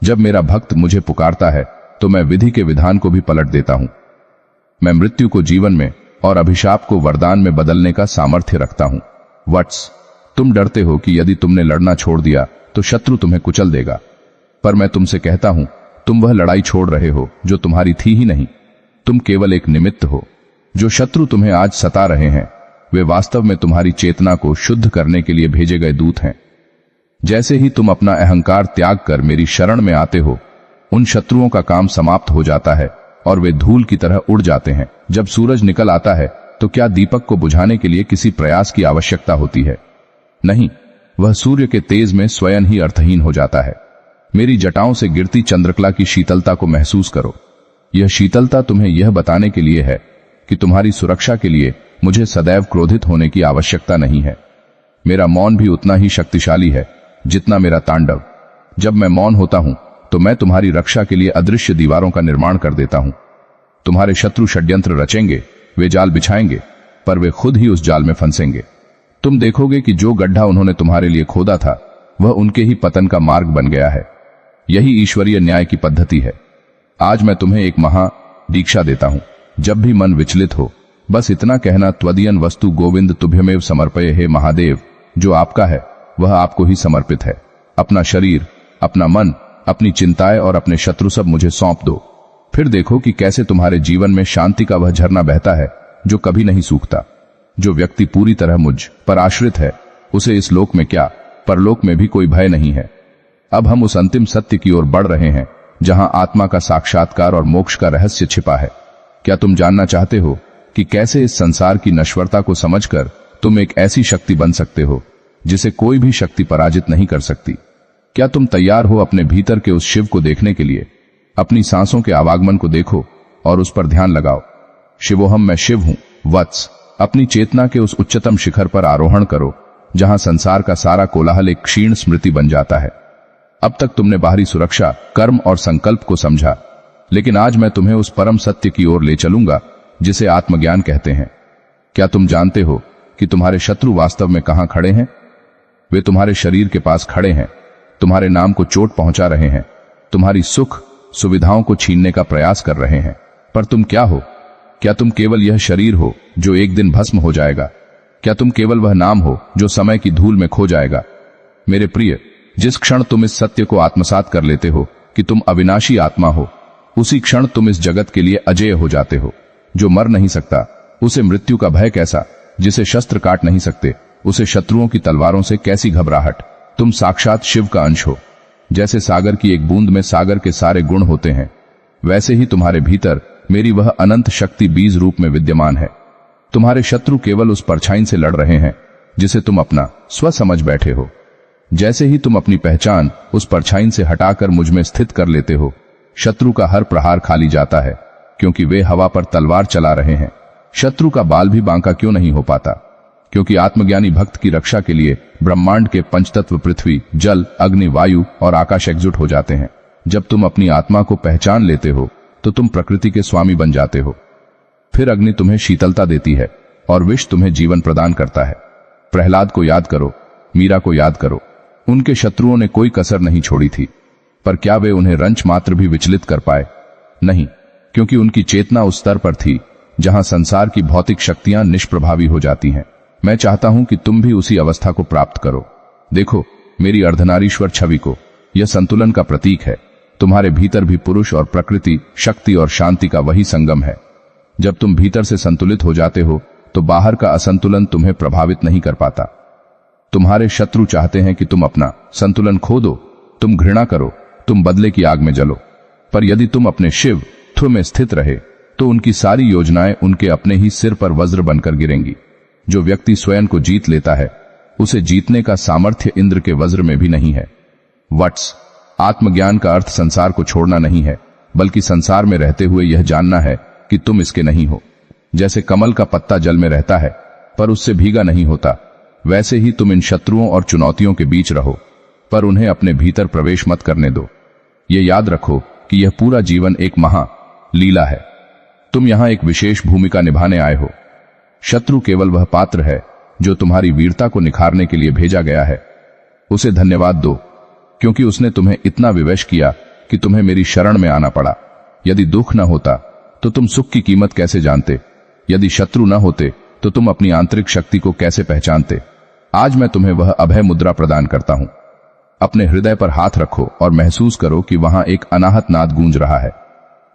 Speaker 1: जब मेरा भक्त मुझे पुकारता है तो मैं विधि के विधान को भी पलट देता हूं। मैं मृत्यु को जीवन में और अभिशाप को वरदान में बदलने का सामर्थ्य रखता हूं। वट्स, तुम डरते हो कि यदि तुमने लड़ना छोड़ दिया तो शत्रु तुम्हें कुचल देगा। पर मैं तुमसे कहता हूं, तुम वह लड़ाई छोड़ रहे हो जो तुम्हारी थी ही नहीं। तुम केवल एक निमित्त हो। जो शत्रु तुम्हें आज सता रहे हैं, वे वास्तव में तुम्हारी चेतना को शुद्ध करने के लिए भेजे गए दूत हैं। जैसे ही तुम अपना अहंकार त्याग कर मेरी शरण में आते हो, उन शत्रुओं का काम समाप्त हो जाता है और वे धूल की तरह उड़ जाते हैं। जब सूरज निकल आता है तो क्या दीपक को बुझाने के लिए किसी प्रयास की आवश्यकता होती है? नहीं, वह सूर्य के तेज में स्वयं ही अर्थहीन हो जाता है। मेरी जटाओं से गिरती चंद्रकला की शीतलता को महसूस करो। यह शीतलता तुम्हें यह बताने के लिए है कि तुम्हारी सुरक्षा के लिए मुझे सदैव क्रोधित होने की आवश्यकता नहीं है। मेरा मौन भी उतना ही शक्तिशाली है जितना मेरा तांडव। जब मैं मौन होता हूं तो मैं तुम्हारी रक्षा के लिए अदृश्य दीवारों का निर्माण कर देता हूं। तुम्हारे शत्रु षड्यंत्र रचेंगे, वे जाल बिछाएंगे, पर वे खुद ही उस जाल में फंसेंगे। तुम देखोगे कि जो गड्ढा उन्होंने तुम्हारे लिए खोदा था वह उनके ही पतन का मार्ग बन गया है। यही ईश्वरीय न्याय की पद्धति है। आज मैं तुम्हें एक महा दीक्षा देता हूं। जब भी मन विचलित हो, बस इतना कहना, त्वदीयन वस्तु गोविंद तुभ्यमेव समर्पये। हे महादेव, जो आपका है वह आपको ही समर्पित है। अपना शरीर, अपना मन, अपनी चिंताएं और अपने शत्रु सब मुझे सौंप दो। फिर देखो कि कैसे तुम्हारे जीवन में शांति का वह झरना बहता है जो कभी नहीं सूखता। जो व्यक्ति पूरी तरह मुझ पर आश्रित है, उसे इस लोक में क्या, परलोक में भी कोई भय नहीं है। अब हम उस अंतिम सत्य की ओर बढ़ रहे हैं जहां आत्मा का साक्षात्कार और मोक्ष का रहस्य छिपा है। क्या तुम जानना चाहते हो कि कैसे इस संसार की नश्वरता को समझकर तुम एक ऐसी शक्ति बन सकते हो जिसे कोई भी शक्ति पराजित नहीं कर सकती? क्या तुम तैयार हो अपने भीतर के उस शिव को देखने के लिए? अपनी सांसों के आवागमन को देखो और उस पर ध्यान लगाओ। शिवोहम, मैं शिव हूं वत्स। अपनी चेतना के उस उच्चतम शिखर पर आरोहण करो जहां संसार का सारा कोलाहल एक क्षीण स्मृति बन जाता है। अब तक तुमने बाहरी सुरक्षा, कर्म और संकल्प को समझा, लेकिन आज मैं तुम्हें उस परम सत्य की ओर ले चलूंगा जिसे आत्मज्ञान कहते हैं। क्या तुम जानते हो कि तुम्हारे शत्रु वास्तव में कहां खड़े हैं? वे तुम्हारे शरीर के पास खड़े हैं, तुम्हारे नाम को चोट पहुंचा रहे हैं, तुम्हारी सुख सुविधाओं को छीनने का प्रयास कर रहे हैं। पर तुम क्या हो? क्या तुम केवल यह शरीर हो जो एक दिन भस्म हो जाएगा? क्या तुम केवल वह नाम हो जो समय की धूल में खो जाएगा? मेरे प्रिय, जिस क्षण तुम इस सत्य को आत्मसात कर लेते हो कि तुम अविनाशी आत्मा हो, उसी क्षण तुम इस जगत के लिए अजेय हो जाते हो। जो मर नहीं सकता, उसे मृत्यु का भय कैसा? जिसे शस्त्र काट नहीं सकते, उसे शत्रुओं की तलवारों से कैसी घबराहट? तुम साक्षात शिव का अंश हो। जैसे सागर की एक बूंद में सागर के सारे गुण होते हैं, वैसे ही तुम्हारे भीतर मेरी वह अनंत शक्ति बीज रूप में विद्यमान है। तुम्हारे शत्रु केवल उस परछाई से लड़ रहे हैं जिसे तुम अपना स्व समझ बैठे हो। जैसे ही तुम अपनी पहचान उस परछाई से हटाकर मुझ में स्थित कर लेते हो, शत्रु का हर प्रहार खाली जाता है, क्योंकि वे हवा पर तलवार चला रहे हैं। शत्रु का बाल भी बांका क्यों नहीं हो पाता? क्योंकि आत्मज्ञानी भक्त की रक्षा के लिए ब्रह्मांड के पंचतत्व पृथ्वी, जल, अग्नि, वायु और आकाश एकजुट हो जाते हैं। जब तुम अपनी आत्मा को पहचान लेते हो तो तुम प्रकृति के स्वामी बन जाते हो। फिर अग्नि तुम्हें शीतलता देती है और विष तुम्हें जीवन प्रदान करता है। प्रहलाद को याद करो, मीरा को याद करो। उनके शत्रुओं ने कोई कसर नहीं छोड़ी थी, पर क्या वे उन्हें रंच मात्र भी विचलित कर पाए? नहीं, क्योंकि उनकी चेतना उस स्तर पर थी जहां संसार की भौतिक शक्तियां निष्प्रभावी हो जाती हैं। मैं चाहता हूं कि तुम भी उसी अवस्था को प्राप्त करो। देखो मेरी अर्धनारीश्वर छवि को, यह संतुलन का प्रतीक है। तुम्हारे भीतर भी पुरुष और प्रकृति, शक्ति और शांति का वही संगम है। जब तुम भीतर से संतुलित हो जाते हो तो बाहर का असंतुलन तुम्हें प्रभावित नहीं कर पाता। तुम्हारे शत्रु चाहते हैं कि तुम अपना संतुलन खो दो, तुम घृणा करो, तुम बदले की आग में जलो। पर यदि तुम अपने शिव त्व में स्थित रहे तो उनकी सारी योजनाएं उनके अपने ही सिर पर वज्र बनकर गिरेंगी। जो व्यक्ति स्वयं को जीत लेता है, उसे जीतने का सामर्थ्य इंद्र के वज्र में भी नहीं है। वट्स, आत्मज्ञान का अर्थ संसार को छोड़ना नहीं है, बल्कि संसार में रहते हुए यह जानना है कि तुम इसके नहीं हो। जैसे कमल का पत्ता जल में रहता है पर उससे भीगा नहीं होता, वैसे ही तुम इन शत्रुओं और चुनौतियों के बीच रहो, पर उन्हें अपने भीतर प्रवेश मत करने दो। ये याद रखो कि यह पूरा जीवन एक महा लीला है। तुम यहां एक विशेष भूमिका निभाने आए हो। शत्रु केवल वह पात्र है जो तुम्हारी वीरता को निखारने के लिए भेजा गया है। उसे धन्यवाद दो, क्योंकि उसने तुम्हें इतना विवश किया कि तुम्हें मेरी शरण में आना पड़ा। यदि दुख न होता तो तुम सुख की कीमत कैसे जानते? यदि शत्रु न होते तो तुम अपनी आंतरिक शक्ति को कैसे पहचानते? आज मैं तुम्हें वह अभय मुद्रा प्रदान करता हूं। अपने हृदय पर हाथ रखो और महसूस करो कि वहां एक अनाहत नाद गूंज रहा है।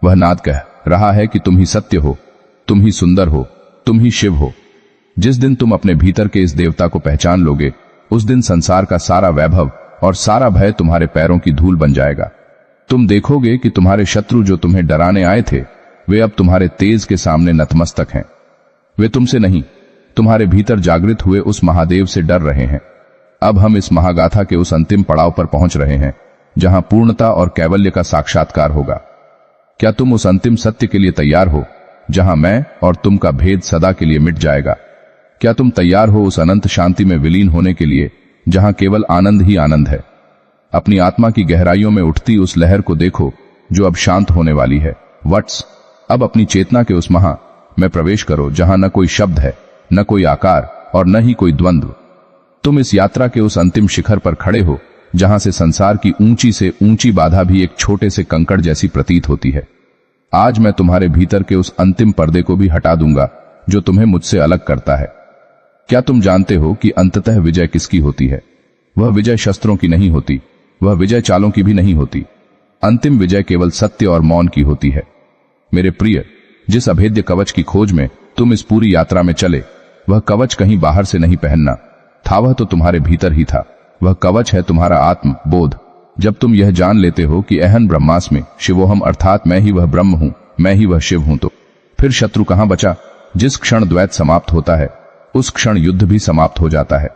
Speaker 1: वह नाद कह रहा है कि तुम ही सत्य हो, तुम ही सुंदर हो, तुम ही शिव हो। जिस दिन तुम अपने भीतर के इस देवता को पहचान लोगे, उस दिन संसार का सारा वैभव और सारा भय तुम्हारे पैरों की धूल बन जाएगा। तुम देखोगे कि तुम्हारे शत्रु जो तुम्हें डराने आए थे, वे अब तुम्हारे तेज के सामने नतमस्तक हैं। वे तुमसे नहीं, तुम्हारे भीतर जागृत हुए उस महादेव से डर रहे हैं। अब हम इस महागाथा के उस अंतिम पड़ाव पर पहुंच रहे हैं जहां पूर्णता और कैवल्य का साक्षात्कार होगा। क्या तुम उस अंतिम सत्य के लिए तैयार हो जहां मैं और तुम का भेद सदा के लिए मिट जाएगा? क्या तुम तैयार हो उस अनंत शांति में विलीन होने के लिए जहां केवल आनंद ही आनंद है? अपनी आत्मा की गहराइयों में उठती उस लहर को देखो जो अब शांत होने वाली है। वट्स, अब अपनी चेतना के उस महा में प्रवेश करो जहां न कोई शब्द है, न कोई आकार और न ही कोई द्वंद्व। तुम इस यात्रा के उस अंतिम शिखर पर खड़े हो जहां से संसार की ऊंची से ऊंची बाधा भी एक छोटे से कंकड़ जैसी प्रतीत होती है। आज मैं तुम्हारे भीतर के उस अंतिम पर्दे को भी हटा दूंगा जो तुम्हें मुझसे अलग करता है। क्या तुम जानते हो कि अंततः विजय किसकी होती है? वह विजय शस्त्रों की नहीं होती, वह विजय चालों की भी नहीं होती। अंतिम विजय केवल सत्य और मौन की होती है। मेरे प्रिय, जिस अभेद्य कवच की खोज में तुम इस पूरी यात्रा में चले, वह कवच कहीं बाहर से नहीं पहनना था, वह तो तुम्हारे भीतर ही था। वह कवच है तुम्हारा आत्म बोध। जब तुम यह जान लेते हो कि अहन ब्रह्मास्मि शिवोहम, अर्थात मैं ही वह ब्रह्म हूं, मैं ही वह शिव हूं, तो फिर शत्रु कहां बचा? जिस क्षण द्वैत समाप्त होता है उस क्षण युद्ध भी समाप्त हो जाता है।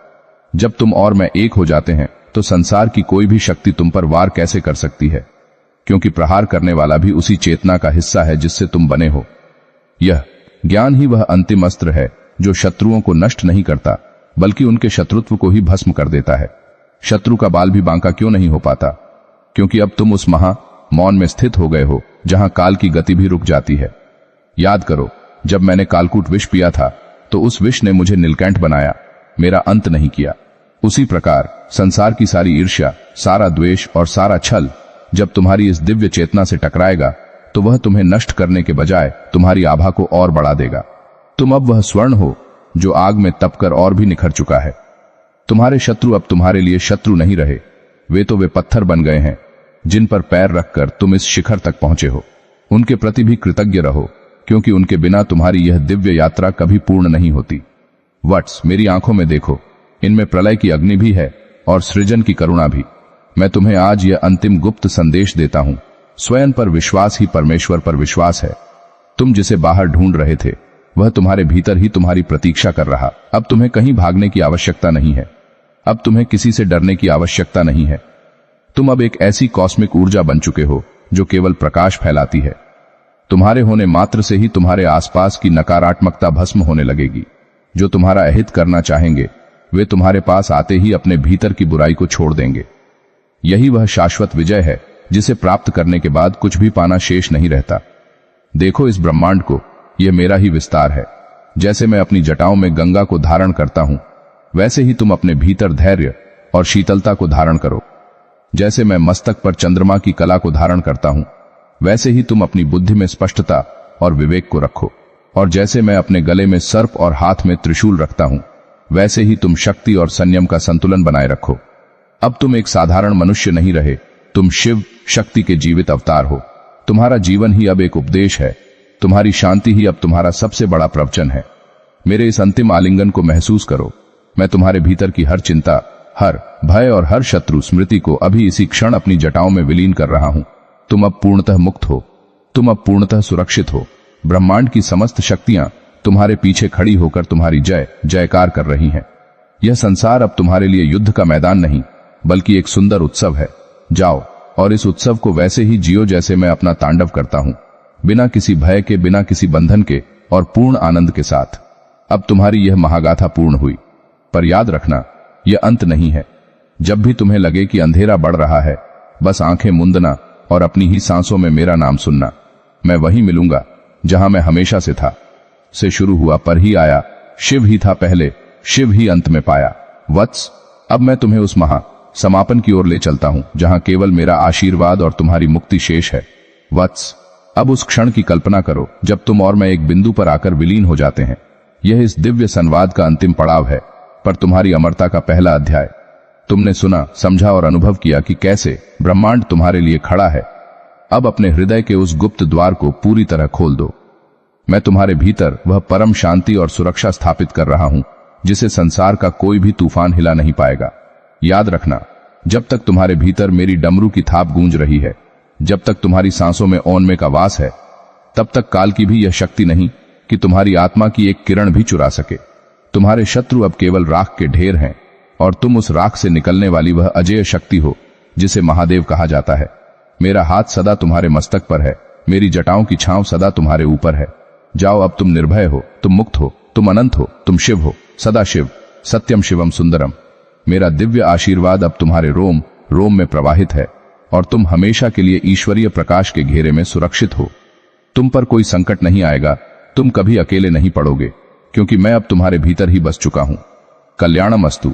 Speaker 1: जब तुम और मैं एक हो जाते हैं तो संसार की कोई भी शक्ति तुम पर वार कैसे कर सकती है? क्योंकि प्रहार करने वाला भी उसी चेतना का हिस्सा है जिससे तुम बने हो। यह ज्ञान ही वह अंतिम अस्त्र है जो शत्रुओं को नष्ट नहीं करता बल्कि उनके शत्रुत्व को ही भस्म कर देता है। शत्रु का बाल भी बांका क्यों नहीं हो पाता? क्योंकि अब तुम उस महा मौन में स्थित हो गए हो जहां काल की गति भी रुक जाती है। याद करो, जब मैंने कालकूट विष पिया था तो उस विष ने मुझे नीलकंठ बनाया, मेरा अंत नहीं किया। उसी प्रकार संसार की सारी ईर्ष्या, सारा द्वेष और सारा छल जब तुम्हारी इस दिव्य चेतना से टकराएगा तो वह तुम्हें नष्ट करने के बजाय तुम्हारी आभा को और बढ़ा देगा। तुम अब वह स्वर्ण हो जो आग में तपकर और भी निखर चुका है। तुम्हारे शत्रु अब तुम्हारे लिए शत्रु नहीं रहे, वे पत्थर बन गए हैं जिन पर पैर रखकर तुम इस शिखर तक पहुंचे हो। उनके प्रति भी कृतज्ञ रहो, क्योंकि उनके बिना तुम्हारी यह दिव्य यात्रा कभी पूर्ण नहीं होती। वट्स, मेरी आंखों में देखो, इनमें प्रलय की अग्नि भी है और सृजन की करुणा भी। मैं तुम्हें आज यह अंतिम गुप्त संदेश देता हूं, स्वयं पर विश्वास ही परमेश्वर पर विश्वास है। तुम जिसे बाहर ढूंढ रहे थे वह तुम्हारे भीतर ही तुम्हारी प्रतीक्षा कर रहा। अब तुम्हें कहीं भागने की आवश्यकता नहीं है, अब तुम्हें किसी से डरने की आवश्यकता नहीं है। तुम अब एक ऐसी कॉस्मिक ऊर्जा बन चुके हो जो केवल प्रकाश फैलाती है। तुम्हारे होने मात्र से ही तुम्हारे आसपास की नकारात्मकता भस्म होने लगेगी। जो तुम्हारा अहित करना चाहेंगे वे तुम्हारे पास आते ही अपने भीतर की बुराई को छोड़ देंगे। यही वह शाश्वत विजय है जिसे प्राप्त करने के बाद कुछ भी पाना शेष नहीं रहता। देखो इस ब्रह्मांड को, यह मेरा ही विस्तार है। जैसे मैं अपनी जटाओं में गंगा को धारण करता हूं, वैसे ही तुम अपने भीतर धैर्य और शीतलता को धारण करो। जैसे मैं मस्तक पर चंद्रमा की कला को धारण करता हूं, वैसे ही तुम अपनी बुद्धि में स्पष्टता और विवेक को रखो। और जैसे मैं अपने गले में सर्प और हाथ में त्रिशूल रखता हूं, वैसे ही तुम शक्ति और संयम का संतुलन बनाए रखो। अब तुम एक साधारण मनुष्य नहीं रहे, तुम शिव शक्ति के जीवित अवतार हो। तुम्हारा जीवन ही अब एक उपदेश है, तुम्हारी शांति ही अब तुम्हारा सबसे बड़ा प्रवचन है। मेरे इस अंतिम आलिंगन को महसूस करो। मैं तुम्हारे भीतर की हर चिंता, हर भय और हर शत्रु स्मृति को अभी इसी क्षण अपनी जटाओं में विलीन कर रहा हूं। तुम अब पूर्णतः मुक्त हो, तुम अब पूर्णतः सुरक्षित हो। ब्रह्मांड की समस्त शक्तियां तुम्हारे पीछे खड़ी होकर तुम्हारी जय जयकार कर रही हैं। यह संसार अब तुम्हारे लिए युद्ध का मैदान नहीं बल्कि एक सुंदर उत्सव है। जाओ और इस उत्सव को वैसे ही जियो जैसे मैं अपना तांडव करता हूं, बिना किसी भय के, बिना किसी बंधन के और पूर्ण आनंद के साथ। अब तुम्हारी यह महागाथा पूर्ण हुई, पर याद रखना यह अंत नहीं है। जब भी तुम्हें लगे कि अंधेरा बढ़ रहा है, बस आंखें मूंदना और अपनी ही सांसों में मेरा नाम सुनना। मैं वहीं मिलूंगा जहां मैं हमेशा से था। से शुरू हुआ पर ही आया, शिव ही था पहले, शिव ही अंत में पाया। वत्स, अब मैं तुम्हें उस महा समापन की ओर ले चलता हूं जहां केवल मेरा आशीर्वाद और तुम्हारी मुक्ति शेष है। वत्स, अब उस क्षण की कल्पना करो जब तुम और मैं एक बिंदु पर आकर विलीन हो जाते हैं। यह इस दिव्य संवाद का अंतिम पड़ाव है, पर तुम्हारी अमरता का पहला अध्याय। तुमने सुना, समझा और अनुभव किया कि कैसे ब्रह्मांड तुम्हारे लिए खड़ा है। अब अपने हृदय के उस गुप्त द्वार को पूरी तरह खोल दो। मैं तुम्हारे भीतर वह परम शांति और सुरक्षा स्थापित कर रहा हूं जिसे संसार का कोई भी तूफान हिला नहीं पाएगा। याद रखना, जब तक तुम्हारे भीतर मेरी डमरू की थाप गूंज रही है, जब तक तुम्हारी सांसों में ओन्मे का वास है, तब तक काल की भी यह शक्ति नहीं कि तुम्हारी आत्मा की एक किरण भी चुरा सके। तुम्हारे शत्रु अब केवल राख के ढेर हैं और तुम उस राख से निकलने वाली वह अजेय शक्ति हो जिसे महादेव कहा जाता है। मेरा हाथ सदा तुम्हारे मस्तक पर है, मेरी जटाओं की छांव सदा तुम्हारे ऊपर है। जाओ, अब तुम निर्भय हो, तुम मुक्त हो, तुम अनंत हो, तुम शिव हो, सदा शिव, सत्यम शिवम सुंदरम। मेरा दिव्य आशीर्वाद अब तुम्हारे रोम रोम में प्रवाहित है और तुम हमेशा के लिए ईश्वरीय प्रकाश के घेरे में सुरक्षित हो। तुम पर कोई संकट नहीं आएगा, तुम कभी अकेले नहीं पड़ोगे, क्योंकि मैं अब तुम्हारे भीतर ही बस चुका हूं। कल्याणमस्तु।